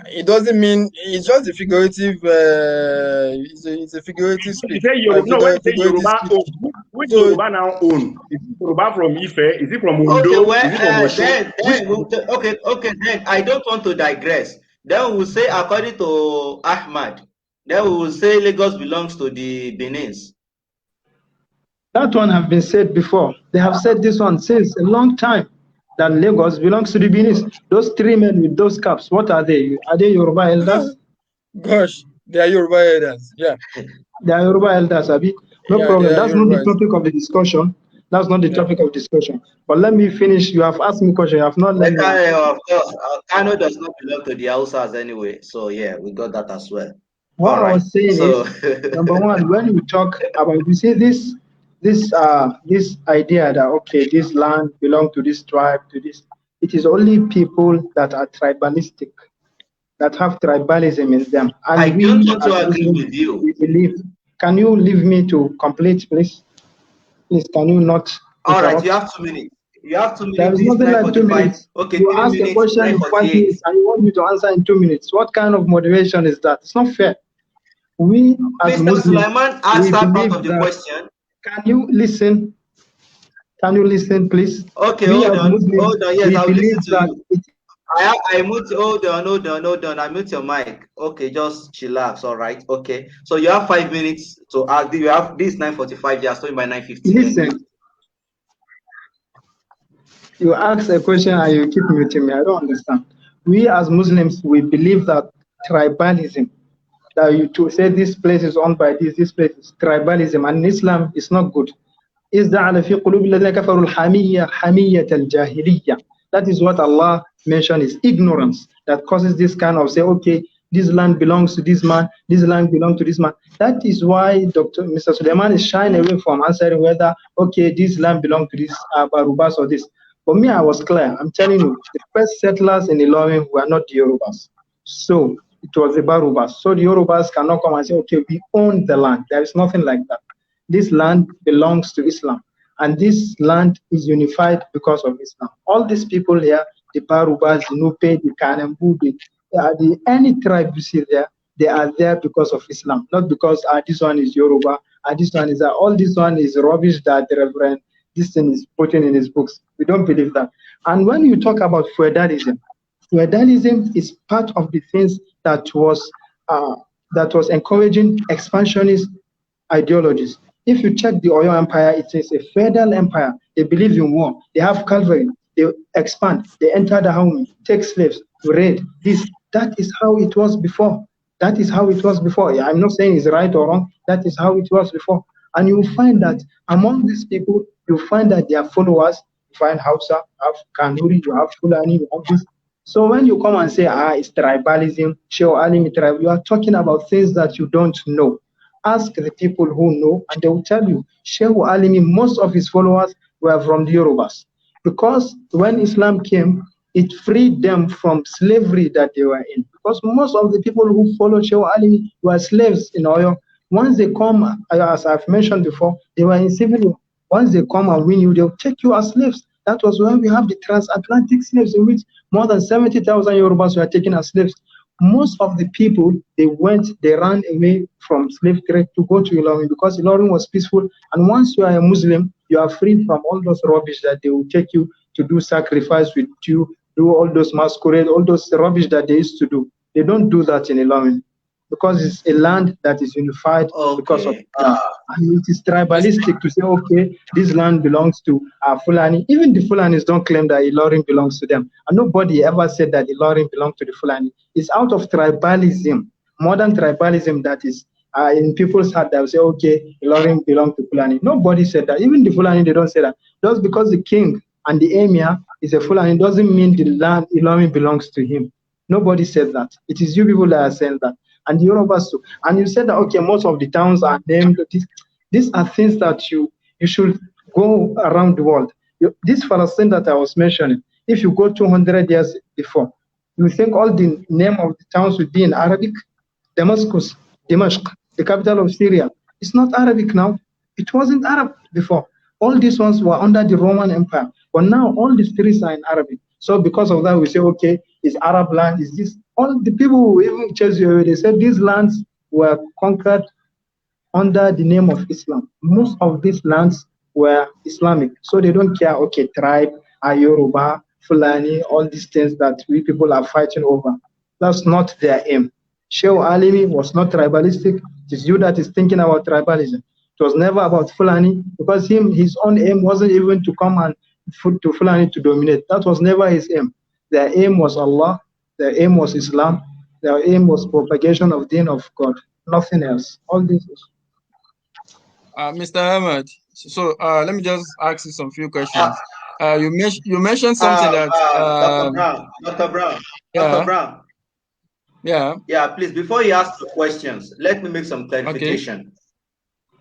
It doesn't mean it's just a figurative. It's a figurative speech. When you say Figurative Yoruba speech. own, which So Yoruba now own? Is it Yoruba from Ife? Is it from Okay, Ondo? well, Is it from Osun? okay, then I don't want to digress. Then we will say, according to Ahmad, then we will say Lagos belongs to the Benins. That one have been said before. They have said this one since a long time, that Lagos belongs to the Benin. Those three men with those caps, what are they? Are they Yoruba elders? Gosh, they are Yoruba elders. Yeah. They are Yoruba elders, Abi. No problem. That's not the topic of the discussion. That's not the topic of discussion. But let me finish. You have asked me a question. You have not let me. Of course, Kano does not belong to the Hausas anyway. So yeah, we got that as well. What I was saying is, number one, when you talk about, you see this idea that okay, this land belongs to this tribe, to this. It is only people that are tribalistic, that have tribalism in them. And I don't want to agree with you. We believe. Can you leave me to complete, please? Please, can you not? All right, you have 2 minutes. You have 2 minutes. There is nothing like 2 minutes. Okay, you 3 ask minutes, a question in 5 minutes and you want me to answer in 2 minutes. What kind of motivation is that? It's not fair. We as Mr. Muslims, Sulaiman asked that part of the question. Can you listen? Can you listen, please? Okay, hold on. Yes, I'll listen to you. Hold on. I mute your mic. Okay, just chillax. All right. Okay. So you have 5 minutes to ask. You have this 9:45. You are starting by 9:15. Listen. You ask a question and you keep muting me. I don't understand. We as Muslims, we believe that tribalism, that you to say this place is owned by this place is tribalism, and Islam is not good. That is what Allah mentioned is ignorance that causes this kind of say, okay, this land belongs to this man, this land belongs to this man. That is why Mr. Sulaiman is shying away from answering whether, okay, this land belongs to this Barubas or this. For me, I was clear. I'm telling you, the first settlers in Ilorin were not the Yorubas. So it was the Barubas. So the Yorubas cannot come and say, okay, we own the land. There is nothing like that. This land belongs to Islam. And this land is unified because of Islam. All these people here, the Barubas, the Nupe, the Kanembu, any tribe you see there, they are there because of Islam, not because this one is Yoruba, this one is all this one is rubbish that the Reverend this thing is putting in his books. We don't believe that. And when you talk about feudalism is part of the things that was encouraging expansionist ideologies. If you check the Oyo Empire, it is a feudal empire. They believe in war. They have cavalry. They expand. They enter the home, take slaves, raid. That is how it was before. That is how it was before. I'm not saying it's right or wrong. That is how it was before. And you find that among these people, you find that they are followers. You find Hausa, you have Kanuri, you have Fulani, you have this. So when you come and say, it's tribalism, tribe, you are talking about things that you don't know. Ask the people who know, and they will tell you, Sheikh Alimi, most of his followers were from the Yorubas. Because when Islam came, it freed them from slavery that they were in. Because most of the people who followed Sheikh Alimi were slaves in Oyo. Once they come, as I've mentioned before, they were in civil war. Once they come and win you, they'll take you as slaves. That was when we have the transatlantic slaves, in which more than 70,000 Yorubas were taken as slaves. Most of the people, they ran away from slave trade to go to Ilorin because Ilorin was peaceful. And once you are a Muslim, you are free from all those rubbish that they will take you to do sacrifice with you, do all those masquerade, all those rubbish that they used to do. They don't do that in Ilorin because it's a land that is unified because of Islam. And it is tribalistic to say, okay, this land belongs to Fulani. Even the Fulanis don't claim that Ilorin belongs to them. And nobody ever said that Ilorin belongs to the Fulani. It's out of tribalism, modern tribalism that is in people's heart that will say, okay, Ilorin belongs to Fulani. Nobody said that. Even the Fulani, they don't say that. Just because the king and the emir is a Fulani doesn't mean the land Ilorin belongs to him. Nobody said that. It is you people that are saying that. And the Yorubas too. And you said that, okay, most of the towns are named. These are things that you should go around the world. This Palestine that I was mentioning, if you go 200 years before, you think all the name of the towns would be in Arabic? Damascus, Dimashq, the capital of Syria. It's not Arabic now. It wasn't Arab before. All these ones were under the Roman Empire. But now all the streets are in Arabic. So because of that, we say, okay, it's Arab land, is this? All the people who even chase you away, they said these lands were conquered under the name of Islam. Most of these lands were Islamic, so they don't care, okay, tribe, Yoruba, Fulani, all these things that we people are fighting over. That's not their aim. Sheikh Alimi was not tribalistic. It is you that is thinking about tribalism. It was never about Fulani, because his own aim wasn't even to come and to Fulani to dominate. That was never his aim. Their aim was Allah. Their aim was Islam. Their aim was propagation of the deen of God. Nothing else. All this. Mr. Ahmed, so let me just ask you some few questions. You mentioned something that Dr. Brown. Yeah. Dr. Brown. Yeah. Please, before you ask the questions, let me make some clarification.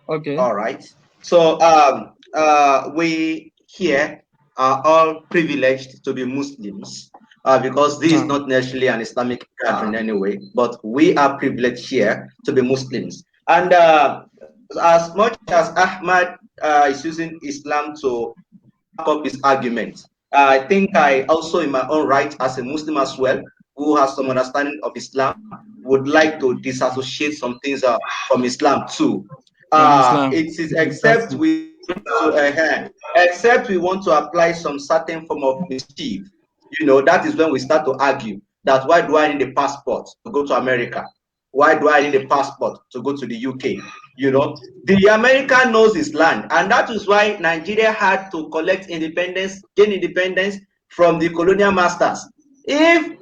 Okay. All right. So we here are all privileged to be Muslims because this is not necessarily an Islamic gathering anyway, but we are privileged here to be Muslims. And as much as Ahmed is using Islam to back up his argument, I think I also, in my own right, as a Muslim as well, who has some understanding of Islam, would like to disassociate some things from Islam too. It is except we want to apply some certain form of mischief. You know, that is when we start to argue that why do I need a passport to go to America? Why do I need a passport to go to the UK? You know, the American knows his land, and that is why Nigeria had to collect independence, gain independence from the colonial masters. If,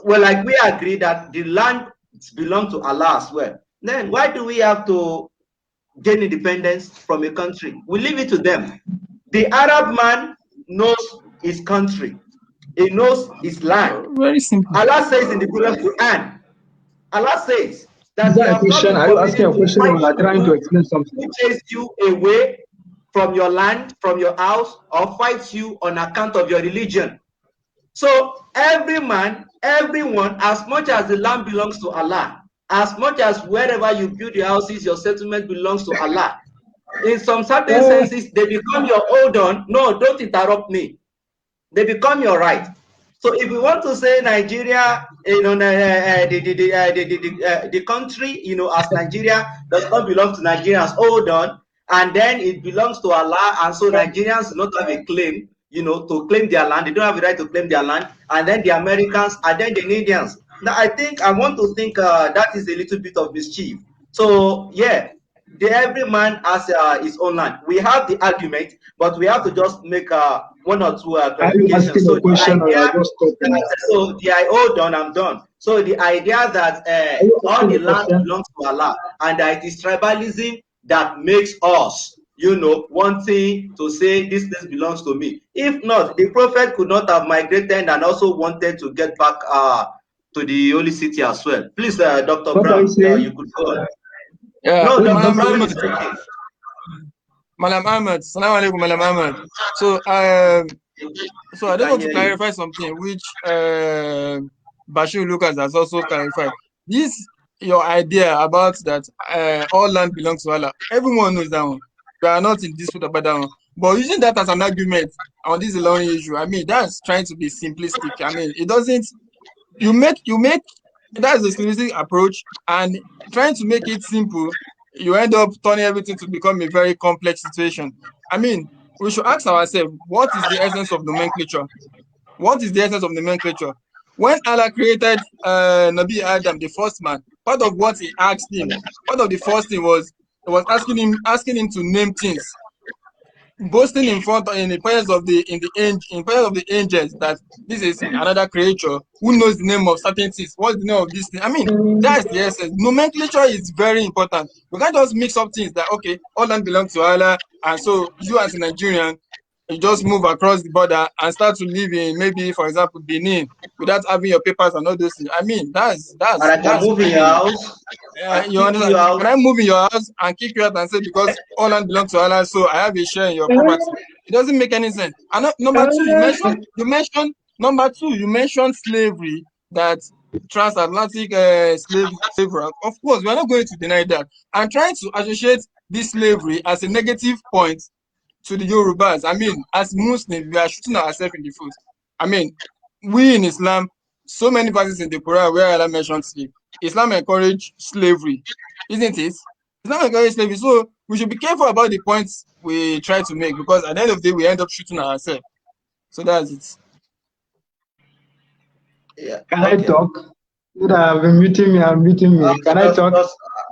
well, like we agree that the land belongs to Allah as well, then why do we have to gain independence from a country? We leave it to them. The Arab man knows his country. He knows his land. Very simple. Allah says in the Quran, Allah says that Is that a question? Are you asking a question or are you trying to explain something? Who chase you away from your land, from your house, or fights you on account of your religion. So every man, everyone, as much as the land belongs to Allah, as much as wherever you build your houses, your settlement belongs to Allah. In some certain senses, they become your hold on. No, don't interrupt me. They become your right. So if we want to say Nigeria, you know, the country, you know, as Nigeria does not belong to Nigerians, hold on, and then it belongs to Allah, and so Nigerians do not have a claim, you know, to claim their land. They don't have a right to claim their land, and then the Americans, and then the Indians. Now, I want to think that is a little bit of mischief. So yeah, every man has his own land. We have the argument, but we have to just make one or two clarifications. So hold on, I'm done. So the idea that all the land belongs to Allah, and that it is tribalism that makes us, you know, wanting to say this belongs to me. If not, the prophet could not have migrated and also wanted to get back to the holy city as well. Please, Dr. Brown, you could go on. Yeah, no, Madam Ahmed, Assalamu alaikum, Madam Ahmed. So I just want to clarify something which Bashir Lucas has also clarified. This your idea about that all land belongs to Allah. Everyone knows that one. We are not in dispute about that one. But using that as an argument on this Ilorin issue, I mean, that's trying to be simplistic. I mean, it doesn't. You make that's the simplistic approach, and trying to make it simple, you end up turning everything to become a very complex situation. I mean, we should ask ourselves, what is the essence of nomenclature? What is the essence of nomenclature? When Allah created Nabi Adam, the first man, part of what he asked him, part of the first thing was asking him to name things, boasting in the presence of the angels that this is another creature who knows the name of certain things. What's the name of this thing? I mean, that's the essence. Nomenclature is very important. We can't just mix up things that okay, all land belongs to Allah, and so you as a Nigerian, you just move across the border and start to live in maybe, for example, Benin without having your papers and all those things. I mean, that's move in your house. You understand? Can I move in your house and kick you out and say because all land belongs to Allah, so I have a share in your property? It doesn't make any sense. And number two, you mentioned slavery, that transatlantic slavery. Of course, we are not going to deny that. I'm trying to associate this slavery as a negative point to the Yorubas. I mean, as Muslims, we are shooting ourselves in the foot. I mean, we in Islam, so many verses in the Quran where Allah mentioned slave. Islam encouraged slavery, isn't it? Islam encouraged slavery. So we should be careful about the points we try to make, because at the end of the day we end up shooting ourselves. So that's it. Yeah. Can I talk? I've been muting me. Can I talk?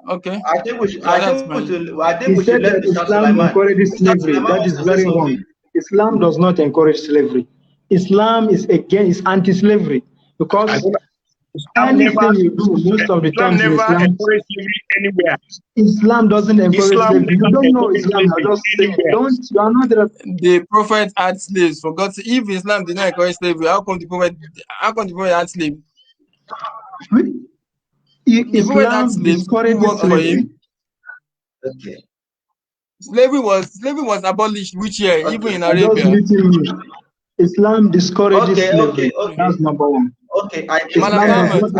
Okay. I think we should. Yeah, I think we should let Mr. Islam Sulaiman. encourages slavery. That is very wrong. Islam does not encourage slavery. Islam is anti-slavery, because anything you do, most of the time, Islam encourages slavery anywhere. Islam doesn't encourage slavery. You don't know Islam. You are not the Prophet had slaves. For God, if Islam did not encourage slavery, how come the Prophet had slaves? Islam discourages slavery. Okay. Slavery was abolished which year? Okay. Even in Arabia. Islam discourages slavery. That's number one. Okay, I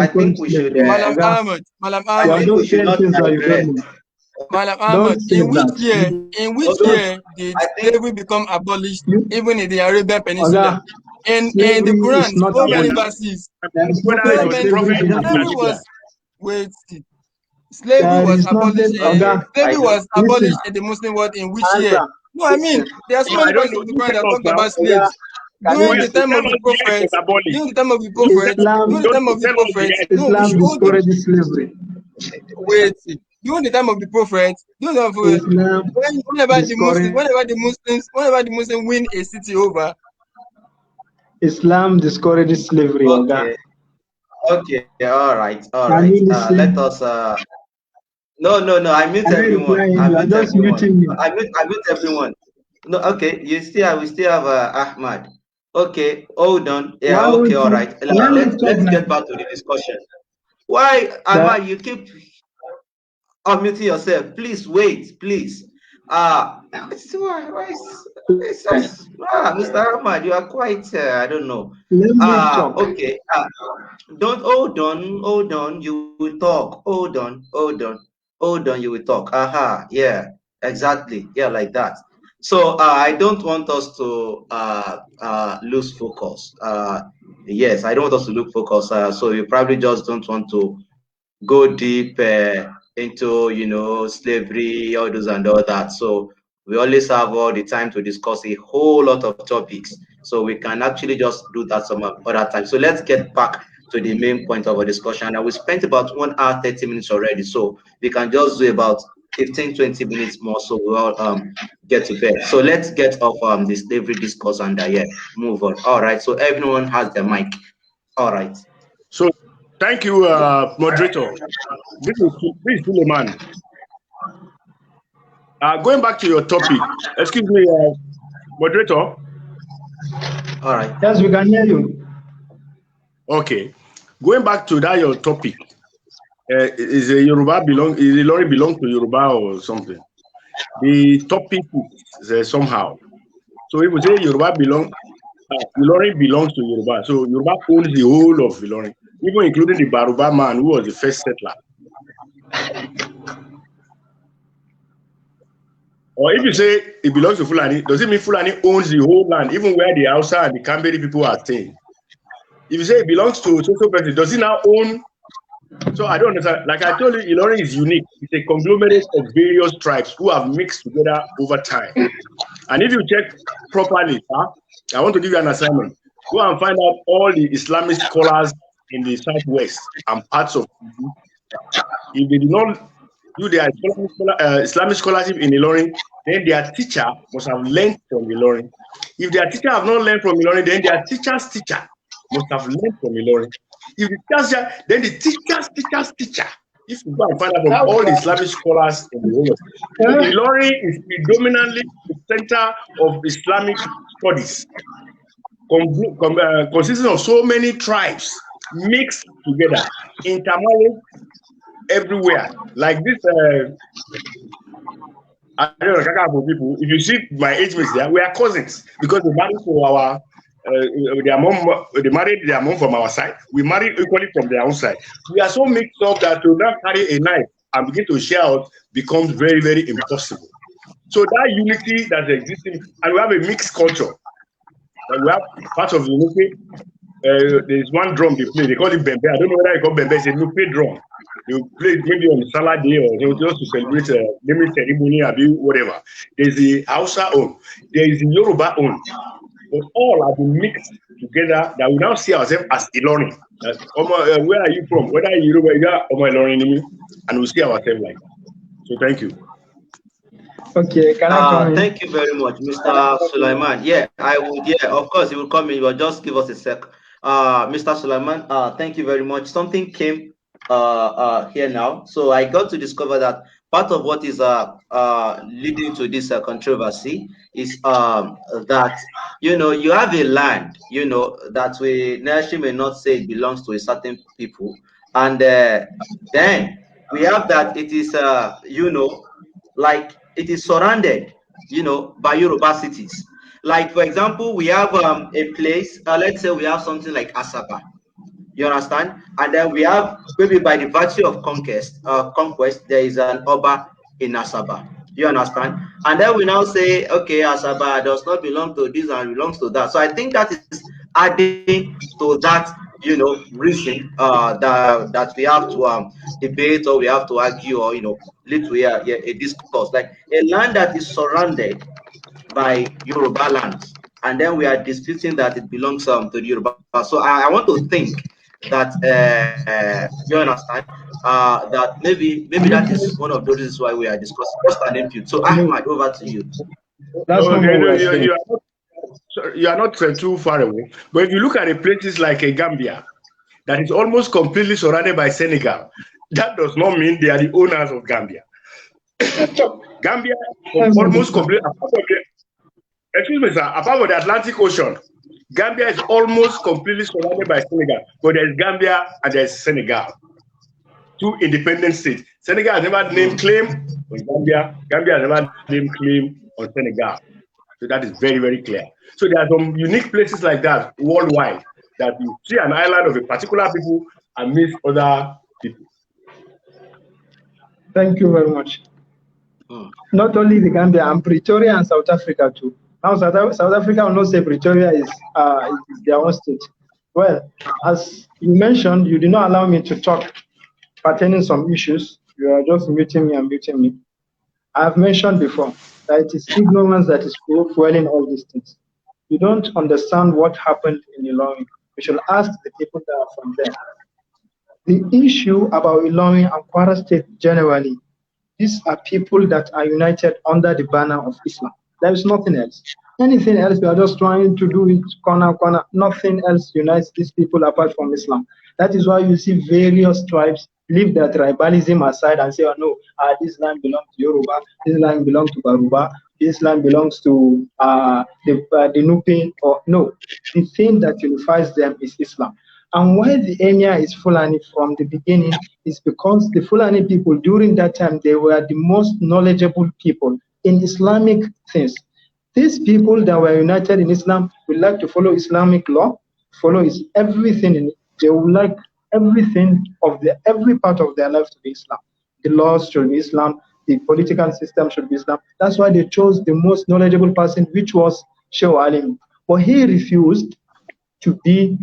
think we should. Malam Ahmed. I think we should not digress. Malam Ahmed, in which year did slavery become abolished, even in the Arabian Peninsula? In the Quran, so many verses. Slavery was abolished. Slavery was abolished in the Muslim world in which year? No, I mean, there are so many verses of the Quran that talk about slaves. During the time of the Prophet, Islam discourages slavery. Wait, during the time of the Prophet, whenever the Muslims win a city over, Islam discourages slavery. Okay, all right. Let us. No, I mute everyone. I mute everyone. No, okay. We still have Ahmed. Okay, hold on. Yeah, okay, all right. Let's get back to the discussion. Why, Ahmed, you keep unmuting yourself? Please wait, please. Mr. Ahmed, you are quite. I don't know. Okay. Don't hold on. You will talk. Hold on. You will talk. Yeah, exactly. Yeah, like that. So I don't want us to lose focus. Yes, I don't want us to lose focus. So you probably just don't want to go deep into slavery, all those and all that. So we always have all the time to discuss a whole lot of topics. So we can actually just do that some other time. So let's get back to the main point of our discussion. And we spent about 1 hour 30 minutes already. So we can just do about 15-20 minutes more, so we'll get to bed. So let's get off the slavery discourse and move on. All right, so everyone has their mic. All right. So thank you, moderator. This is Sulaiman. Going back to your topic, excuse me, moderator. All right. Yes, we can hear you. Okay. Going back to your topic. Is Ilorin belong to Yoruba or something? The topic is somehow. So if we say Ilorin belongs to Yoruba. So Yoruba owns the whole of Ilorin, even including the Baruba man who was the first settler. Or if you say it belongs to Fulani, does it mean Fulani owns the whole land, even where the Hausa and the Kamberi people are staying? If you say it belongs to social person, does it now own? So I don't understand. Like I told you, Ilorin is unique. It's a conglomerate of various tribes who have mixed together over time. And if you check properly, I want to give you an assignment. Go and find out all the Islamic scholars in the Southwest and parts of if they do not do their Islamic scholarship in Ilorin, then their teacher must have learned from Ilorin. If their teacher have not learned from Ilorin, then their teacher's teacher must have learned from Ilorin. If the teacher, then the teacher's teacher. If you go and find out from all the Islamic scholars in the world, Ilorin is predominantly the center of Islamic studies, consisting of so many tribes mixed together, intermarried everywhere. Like this, I don't know for people. If you see my age mates there, we are cousins because they married for our. They married their mom from our side. We married equally from their own side. We are so mixed up that to now carry a knife and begin to share out becomes very, very impossible. So that unity that's existing, and we have a mixed culture. And we have part of unity there's one drum they play. They call it bembe. I don't know whether they call bembe. It's a Nupe drum. They will play it maybe on Salah Day or just to celebrate a naming ceremony or whatever. There's the Hausa own. There is the Yoruba own. But all have been mixed together that we now see ourselves as Ilorin. Where are you from? Whether you're Yoruba or Ilorin, and we see ourselves like that. So thank you. Okay, can I come in? Thank you very much, Mr. Sulaiman. Yeah, I would. Yeah, of course, he will come in. But just give us a sec. Mr. Sulaiman, thank you very much. Something came here now, so I got to discover that part of what is leading to this controversy is that you have a land that we naturally may not say it belongs to a certain people, and then we have that it is like it is surrounded by Yoruba cities. Like, for example, we have a place, let's say we have something like Asaba. You understand? And then we have, maybe by the virtue of conquest, there is an Oba in Asaba. You understand? And then we now say, okay, Asaba does not belong to this and belongs to that. So I think that is adding to that, reason that we have to debate, or we have to argue, or lead to a discourse. Like a land that is surrounded by Yoruba lands, and then we are disputing that it belongs to the Yoruba. So I want to think that you understand that maybe that is one of those reasons why we are discussing just an input. So Ahmed, over to you. That's you are not too far away. But if you look at the places like Gambia, that is almost completely surrounded by Senegal, that does not mean they are the owners of Gambia. Gambia is almost completely, excuse me, sir, apart from the Atlantic Ocean, Gambia is almost completely surrounded by Senegal. But there's Gambia and there's Senegal, two independent states. Senegal has never named claim on Gambia. Gambia has never named claim on Senegal. So that is very, very clear. So there are some unique places like that worldwide that you see an island of a particular people and miss other people. Thank you very much. Not only the Gambia, and Pretoria and South Africa too. Now South Africa will not say Pretoria is their own state. Well, as you mentioned, you did not allow me to talk pertaining some issues. You are just muting me and muting me. I have mentioned before that it is ignorance that is fueling all these things. You don't understand what happened in Ilorin. We should ask the people that are from there. The issue about Ilorin and Kwara State generally, these are people that are united under the banner of Islam. There is nothing else. Anything else, we are just trying to do it corner. Nothing else unites these people apart from Islam. That is why you see various tribes leave their tribalism aside and say, oh no, this land belongs to Yoruba, this land belongs to Baruba, this land belongs to the Nupe, or no. The thing that unifies them is Islam. And why the Emir is Fulani from the beginning is because the Fulani people during that time, they were the most knowledgeable people in Islamic things. These people that were united in Islam would like to follow Islamic law, follow everything in it. They would like everything of every part of their life to be Islam. The laws should be Islam, the political system should be Islam. That's why they chose the most knowledgeable person, which was Sheikh Alim. But he refused to be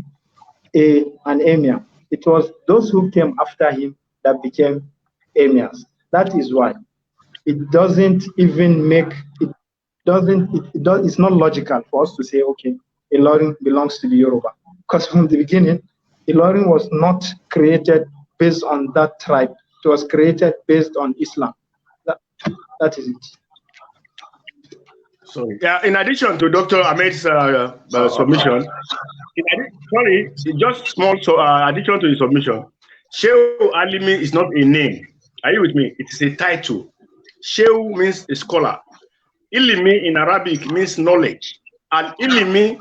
an emir. It was those who came after him that became emirs. That is why it doesn't even make it's not logical for us to say, okay, Ilorin belongs to the Yoruba. Because from the beginning, Ilorin was not created based on that tribe. It was created based on Islam. That is it. Sorry. Yeah, in addition to Dr. Ahmed's submission, just small addition to the submission, Sheikh Alimi is not a name. Are you with me? It is a title. Sheikh means a scholar. Ilimi in Arabic means knowledge. And Alimi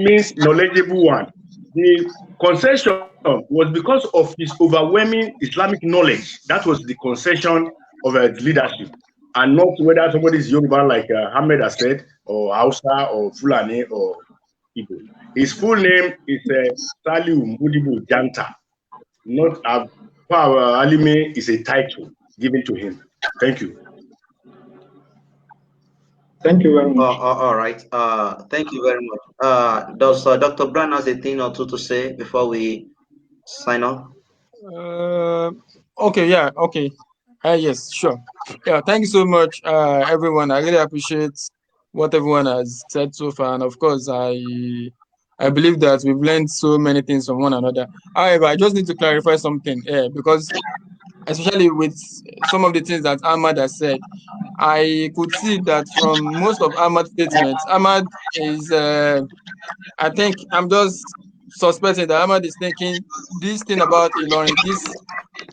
means knowledgeable one. The concession was because of his overwhelming Islamic knowledge. That was the concession of his leadership. And not whether somebody is Yoruba, like Ahmed has said, or Hausa, or Fulani, or Igbo. His full name is Saliu Mudibu Janta. Not Alimi is a title given to him. Thank you. Thank you very much. All right. Thank you very much. does Dr. Brown has a thing or two to say before we sign off? Okay, yeah, okay. Yes, sure. Yeah, thank you so much, everyone. I really appreciate what everyone has said so far, and of course, I believe that we've learned so many things from one another. However, I just need to clarify something here because, especially with some of the things that Ahmad has said, I could see that from most of Ahmad's statements, Ahmad is, I think I'm just suspecting that Ahmad is thinking this thing about Ilorin, this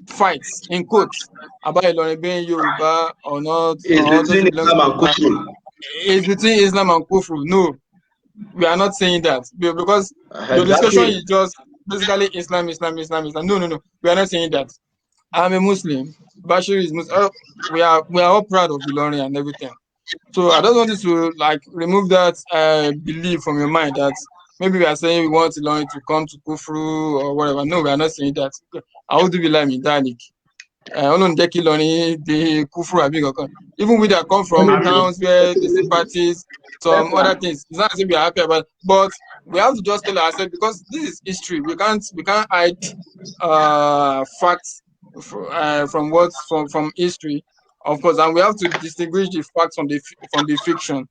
fights in quotes about Ilorin being Yoruba or not, or It's doesn't between belong to Islam and Yoruba. Kufru. It's between Islam and Kufru. No, we are not saying that because the discussion Exactly. is just basically Islam. No. We are not saying that. I'm a Muslim. Bashir is Muslim. We are all proud of Ilorin and everything. So I don't want you to like remove that belief from your mind that maybe we are saying we want Ilorin to come to Kufru or whatever. No, we are not saying that. How do we like in Danik? The Kufru Abig. Even we that come from towns where they see parties, some other things. It's not as if we are happy about it, but we have to just tell ourselves because this is history. We can't hide facts from history, of course, and we have to distinguish the facts from the fiction.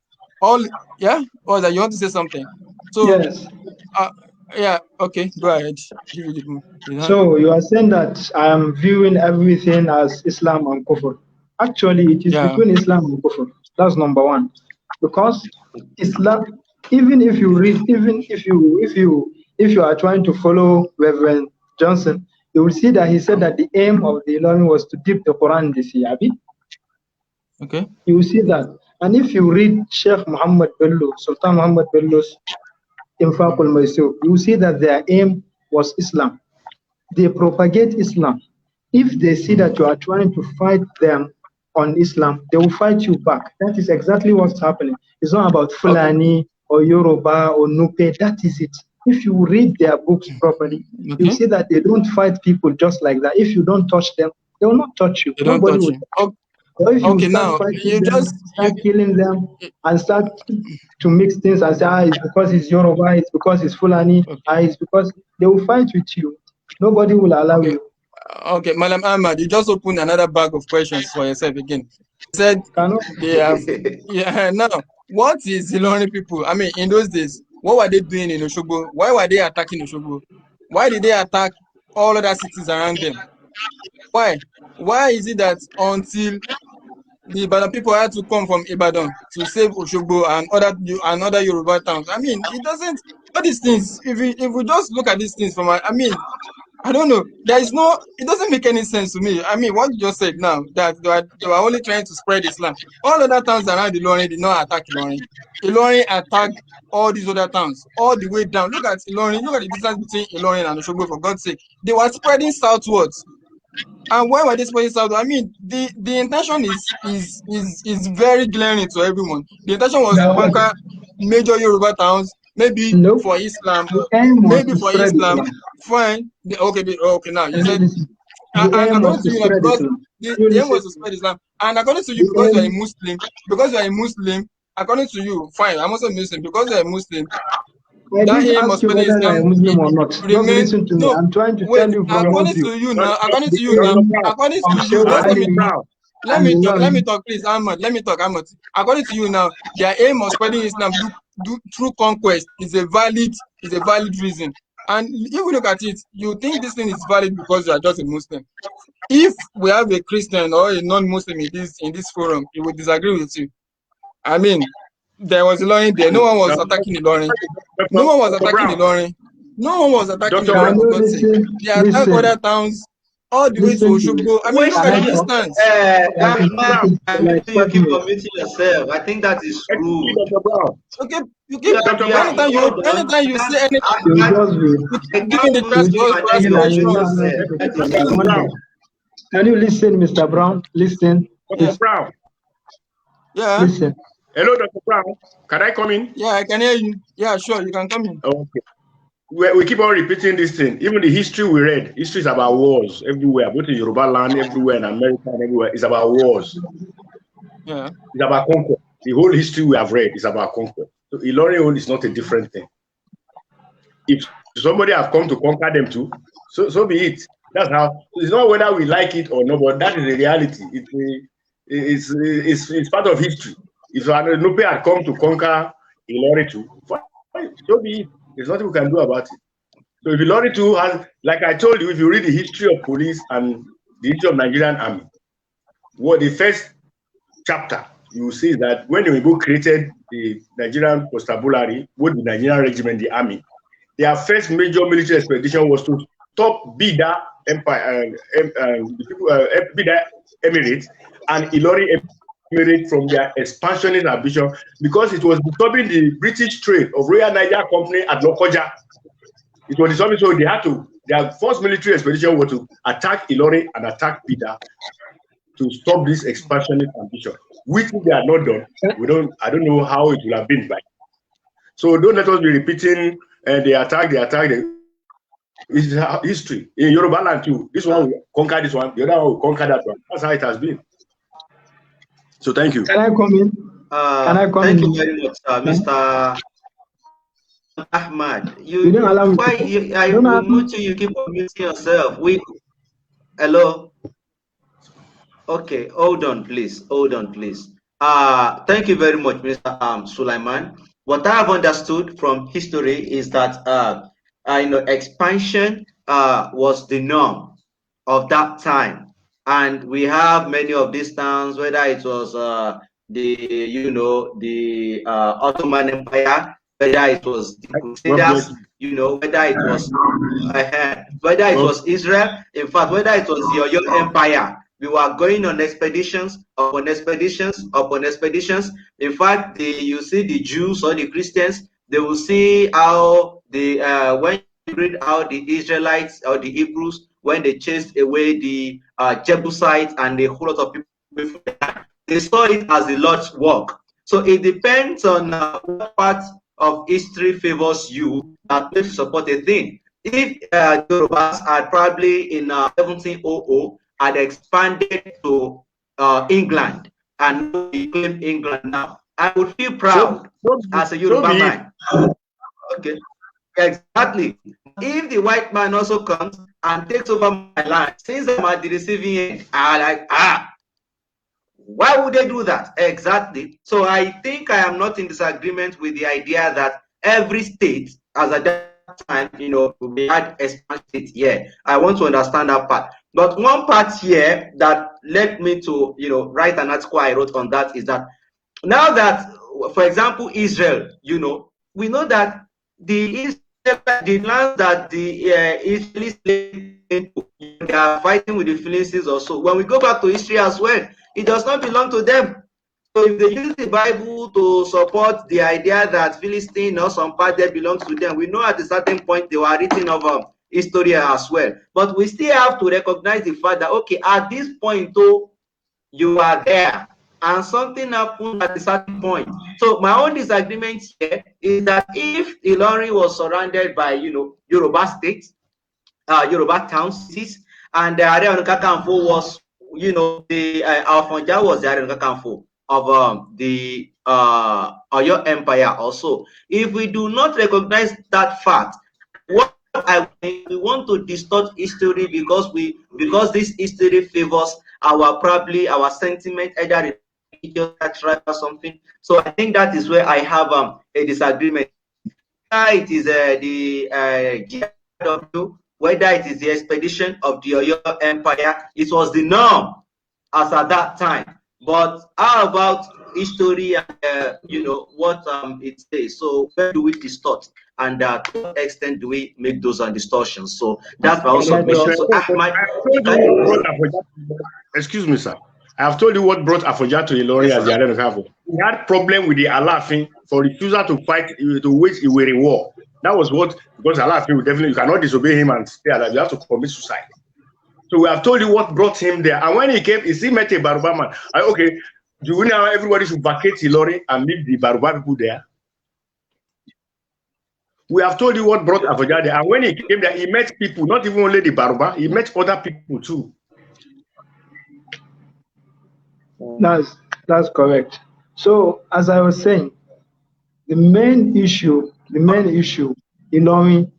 Yeah, or that you want to say something. So Yes. yeah, okay, go ahead. Give you the hand. So you are saying that I am viewing everything as Islam and Kufr. Actually, it is between Islam and Kufr. That's number one. Because Islam, even if you read, even if you are trying to follow Reverend Johnson, you will see that he said that the aim of the Ilorin was to dip the Quran in the sea. Okay. You will see that. And if you read Sheikh Muhammad Bello, Sultan Muhammad Bello's Infaq al-Maysur, you will see that their aim was Islam. They propagate Islam. If they see that you are trying to fight them on Islam, they will fight you back. That is exactly what's happening. It's not about Fulani or Yoruba or Nupe. That is it. If you read their books properly, you see that they don't fight people just like that. If you don't touch them, they will not touch you. Nobody will. Or if you start fighting them, start killing them, and start to mix things and say, it's because it's Yoruba, it's because it's Fulani, it's because they will fight with you. Nobody will allow you. Okay, Madam Ahmad, you just opened another bag of questions for yourself again. You said they have, now, what is Ilorin people? I mean, in those days, what were they doing in Oshogbo? Why were they attacking Oshogbo? Why did they attack all other cities around them? Why? Why is it that until the Ibadan people had to come from Ibadan to save Oshogbo and other Yoruba towns? I mean, it doesn't, all these things, if we just look at these things from, I don't know. It doesn't make any sense to me. I mean, what you just said now, that they were only trying to spread Islam. All other towns around Ilorin did not attack Ilorin. Ilorin attacked all these other towns, all the way down. Look at Ilorin, look at the distance between Ilorin and Oshogbo, for God's sake. They were spreading southwards. And why were they spreading southwards? I mean, the intention is very glaring to everyone. The intention was to conquer major Yoruba towns, maybe for Islam, fine. Okay, now you said, and according to you, because the aim was to spread Islam, and according to you, because you are a Muslim, according to you, fine, I'm also Muslim, because you are a Muslim, that aim of spreading Islam, Muslim or not. Just listen to me. I'm trying to tell you from according to you now, just let me talk, please, Ahmed. Let me talk, Ahmed. According to you now, their aim of spreading Islam through conquest is a valid reason. And if you look at it, you think this thing is valid because you are just a Muslim. If we have a Christian or a non-Muslim in this forum, he would disagree with you. I mean, there was Ilorin there. No one was attacking Ilorin. No one was attacking Ilorin. They attacked other towns all the way to Oshogbo. I mean, look at the distance. You keep committing yourself. I think that is rude. Okay, you keep anytime you say anything, you keep giving the chance to us. Can you listen, Mr. Brown? Listen. Dr. Brown. Yeah. Listen. Hello, Dr. Brown. Can I come in? Yeah, I can hear you. Yeah, sure, you can come in. Okay. We keep on repeating this thing. Even the history we read, history is about wars everywhere, both in Yoruba land, everywhere in America, and everywhere. It's about wars. Yeah. It's about conquest. The whole history we have read is about conquest. So Ilorin is not a different thing. If somebody have come to conquer them too, so be it. That's how. It's not whether we like it or not, but that is the reality. It's part of history. If Nupe had come to conquer Ilorin too, so be it. There's nothing we can do about it. So if Ilorin too has, like I told you, if you read the history of police and the history of Nigerian army, what the first chapter you will see that when the Igbo created the Nigerian Constabulary, with the Nigerian regiment, the army, their first major military expedition was to stop Bida Empire, Bida Emirates and Ilorin Emirate from their expansionist ambition, because it was disturbing the British trade of Royal Niger Company at Lokoja. It was disturbing, so they had to. Their first military expedition was to attack Ilorin and attack Bida to stop this expansionist ambition, which if they had not done, I don't know how it would have been like. So don't let us be repeating they attack. It's history. In Yoruba land too, this one will conquer this one, the other one will conquer that one. That's how it has been. So thank you. Can I come in? Can I come thank in? you very much, Mr. Ahmed. You don't allow me. I will note you keep on muting yourself. Hello. Okay, hold on, please. Hold on, please. Thank you very much, Mr. Sulaiman. What I have understood from history is that expansion was the norm of that time, and we have many of these towns, whether it was the Ottoman Empire, whether it was the Crusaders, whether it was Israel, in fact, whether it was the Oyo Empire. We were going on expeditions upon expeditions upon expeditions. In fact, you see the Jews or the Christians, they will see how when you read how the Israelites or the Hebrews, when they chased away the Jebusites and a whole lot of people, they saw it as the Lord's work. So it depends on what part of history favors you that makes you support a thing. If Yorubas are probably in 1700 had expanded to England and we claim England now, I would feel proud as a Yoruba man. Okay, exactly. If the white man also comes and takes over my land, since I'm at the receiving end, I'm like, why would they do that? Exactly. So I think I am not in disagreement with the idea that every state, as at that time, we had expansion here. I want to understand that part. But one part here that led me to, write an article I wrote on that is that now that, for example, Israel, we know that the land that the Israelis they are fighting with the Philistines also. When we go back to history as well, it does not belong to them. So if they use the Bible to support the idea that Philistine or some part there belongs to them, we know at a certain point they were written of history as well. But we still have to recognize the fact that, okay, at this point, though, you are there and something happened at a certain point. So my own disagreement here is that if Ilorin was surrounded by, Yoruba states, Yoruba towns, cities, and the Are Ona Kakanfo was, the Alfonja was the Are Ona Kakanfo of the Oyo Empire also. If we do not recognize that fact, we want to distort history because this history favors our sentiment, either tribe or something. So I think that is where I have a disagreement. Whether it is the whether it is the expedition of the Oyo Empire, it was the norm as at that time. But how about history and what it says? So where do we distort, and to what extent do we make those distortions? So that's my own submission. So excuse me, sir. I have told you what brought Afoja to Ilorin as the Are Ona Kakanfo. He had problem with the Alaafin for refusal to fight, to wage a weary war. That was what, because Alaafin will definitely, you cannot disobey him and stay alive. You have to commit suicide. So we have told you what brought him there. And when he came, he met a Baruba man. Okay, do we now everybody should vacate Ilorin and leave the Baruba people there? We have told you what brought Afoja there. And when he came there, he met people, not even only the Baruba, he met other people too. That's correct. So as I was saying, The main issue, Ilorin,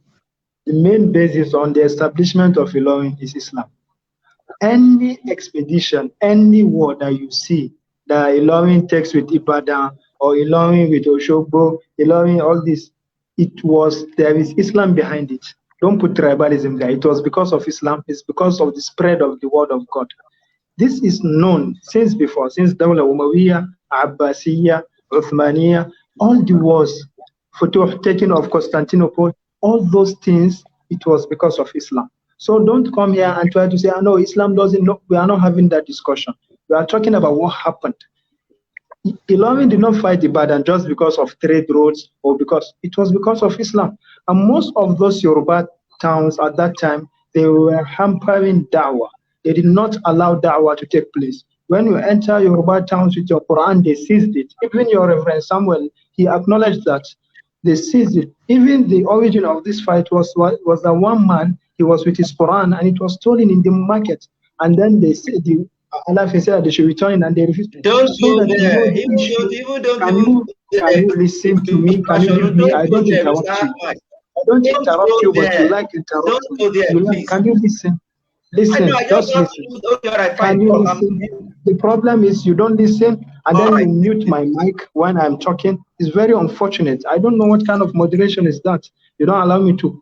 the main basis on the establishment of Ilorin is Islam. Any expedition, any war that you see that Ilorin takes with Ibadan or Ilorin with Oshogbo, Ilorin, all this, there is Islam behind it. Don't put tribalism there. It was because of Islam. It's because of the spread of the word of God. This is known since before, since Dawla Umayyah, Abbasiyya, Uthmaniyya, all the wars, Futuh, taking of Constantinople, all those things, it was because of Islam. So don't come here and try to say, no, Islam doesn't know. We are not having that discussion. We are talking about what happened. Ilorin did not fight Ibadan just because of trade roads or because it was because of Islam. And most of those Yoruba towns at that time, they were hampering da'wah. They did not allow da'wah to take place. When you enter Yoruba towns with your Quran, they seized it. Even your Reverend Samuel, he acknowledged that they seized it. Even the origin of this fight was that one man, he was with his Quran and it was stolen in the market. And then they said, Allah said they should return it and they refused. Don't so go there. Can you listen to me? Can you give me? I don't interrupt you. I don't interrupt you, but you like interrupt me. Can you listen? Listen, just listen. Can you listen? The problem is you don't listen and then you mute my mic when I'm talking. It's very unfortunate. I don't know what kind of moderation is that. You don't allow me to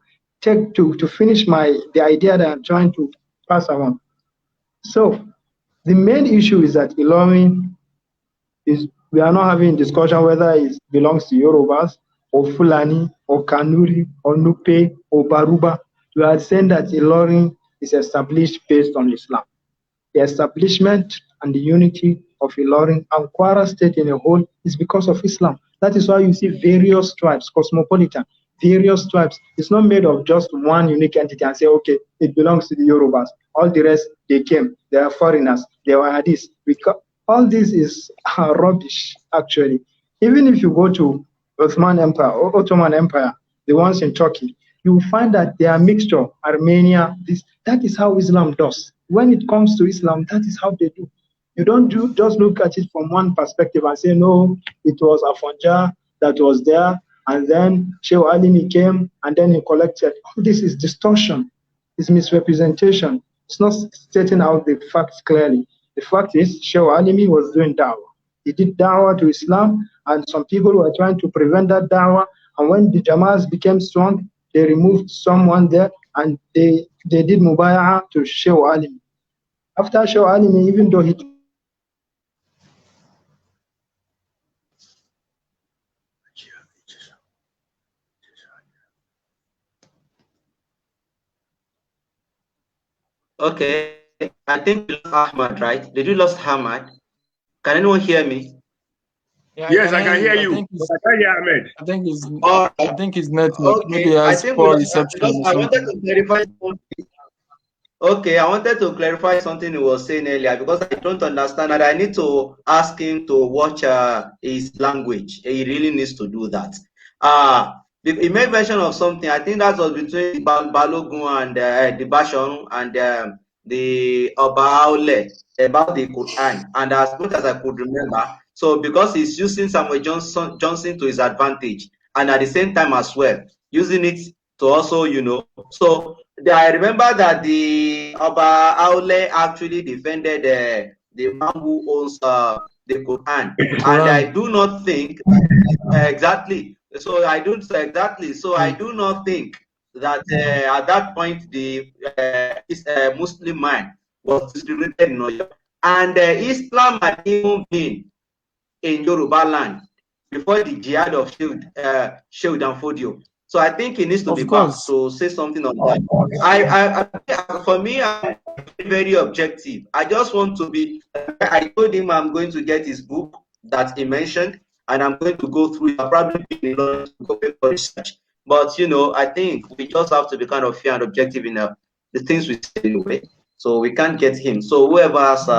finish the idea that I'm trying to pass around. So the main issue is that Ilorin we are not having a discussion whether it belongs to Yorubas or Fulani or Kanuri or Nupe or Baruba. We are saying that Ilorin is established based on Islam. The establishment and the unity of Ilorin and Kwara State in a whole is because of Islam. That is why you see various tribes, cosmopolitan, various tribes. It's not made of just one unique entity and say, okay, it belongs to the Yorubas. All the rest, they came. They are foreigners. They were this. All this is rubbish, actually. Even if you go to Ottoman Empire or Ottoman Empire, the ones in Turkey, you will find that they are mixture, Armenia, that is how Islam does. When it comes to Islam, that is how they do. You don't just look at it from one perspective and say, no, it was Afonja that was there, and then Sheikh Alimi came, and then he collected. All this is distortion. It's misrepresentation. It's not stating out the facts clearly. The fact is, Sheikh Alimi was doing da'wah. He did da'wah to Islam, and some people were trying to prevent that da'wah. And when the Jama'as became strong, they removed someone there, and they did mubaya'ah to Sheikh Alimi. After Sheikh Alimi, even though he Okay, I think you lost Ahmad, right? Did you lost Ahmad? Can anyone hear me? Yeah, yes, I can hear you. I can't hear Ahmed. I think his network. Okay. Maybe he has poor reception. I wanted to clarify something. Okay, I wanted to clarify something he was saying earlier because I don't understand and I need to ask him to watch his language. He really needs to do that. He made mention of something. I think that was between Balogun and the Bashir and the Obaole about the Quran. And as much as I could remember, so because he's using Samuel Johnson to his advantage, and at the same time as well using it to also, so I remember that the Oba Aule actually defended the man who owns the Quran, and I do not think exactly. So I don't exactly. So I do not think that at that point the Muslim man was distributed in Oyo, and Islam had even been in Yoruba land before the jihad of Shield and Fodio. So I think he needs to be back to say something on that. For me, I'm very objective. I just want to be. I told him I'm going to get his book that he mentioned, and I'm going to go through it. I'll probably be in London to go for research. But I think we just have to be kind of fair and objective in the things we say anyway. So we can't get him. So whoever has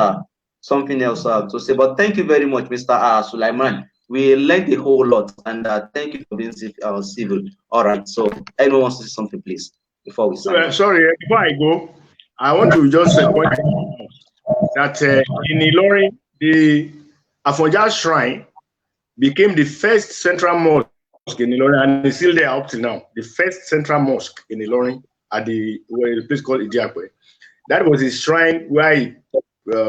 something else to say. But thank you very much, Mr. Sulaiman. We learned a whole lot, and thank you for being civil. All right. So anyone wants to say something, please, before we start. Sorry, before I go, I want to just point out that in Ilorin, the Afonja Shrine became the first central mosque in Ilorin, and it's still there up to now. The first central mosque in Ilorin at the place called Idiakwe. That was his shrine where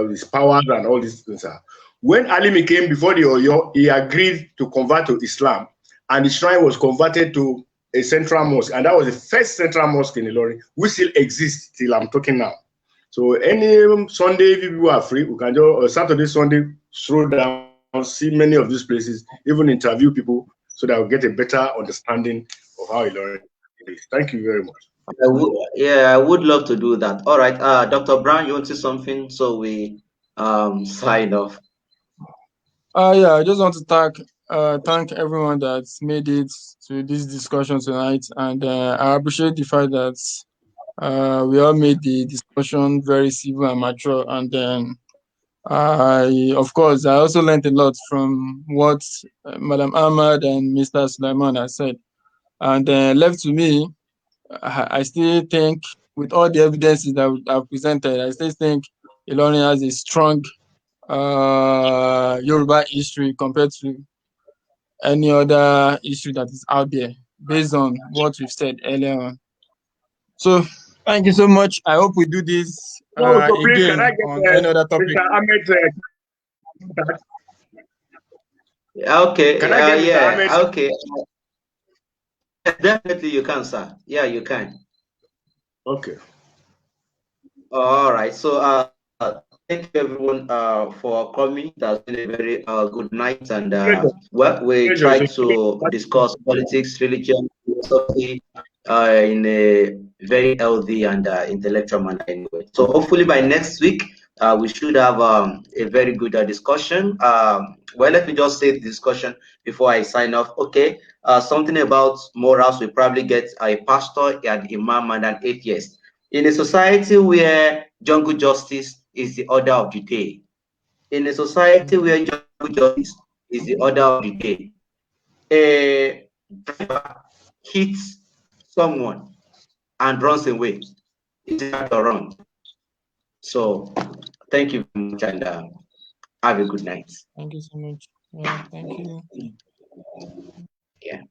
his powers and all these things are. When Alimi came before the Oyo, he agreed to convert to Islam, and the shrine was converted to a central mosque, and that was the first central mosque in Ilorin, which still exists till I'm talking now. So any Sunday, if people are free, we can just Saturday, Sunday, throw down, see many of these places, even interview people, so that we'll get a better understanding of how Ilorin is. Thank you very much. I would love to do that. All right, Dr. Brown, you want to say something? So we sign off. Yeah, I just want to thank everyone that's made it to this discussion tonight, and I appreciate the fact that we all made the discussion very civil and mature, and then of course, I also learned a lot from what Madam Ahmed and Mr. Sulaiman has said. And left to me, I still think, with all the evidences that I've presented, I still think Ilorin has a strong Yoruba history compared to any other history that is out there, based on what we've said earlier on. So, thank you so much. I hope we do this again on any other topic. Mr. Ahmed, okay. Can I get Mr. Ahmed? Okay. Definitely you can, sir. Yeah, you can. Okay. All right. So thank you everyone for coming. It has been a very good night, and well, we tried to discuss politics, religion, philosophy in a very healthy and intellectual manner anyway. So hopefully by next week we should have a very good discussion. Well, let me just say the discussion before I sign off. Okay, something about morals. We probably get a pastor, an imam, and an atheist. In a society where jungle justice is the order of the day, in a society where jungle justice is the order of the day, a driver hits someone and runs away. Is that wrong? So, thank you very much, and have a good night. Thank you so much. Yeah, thank you. Yeah.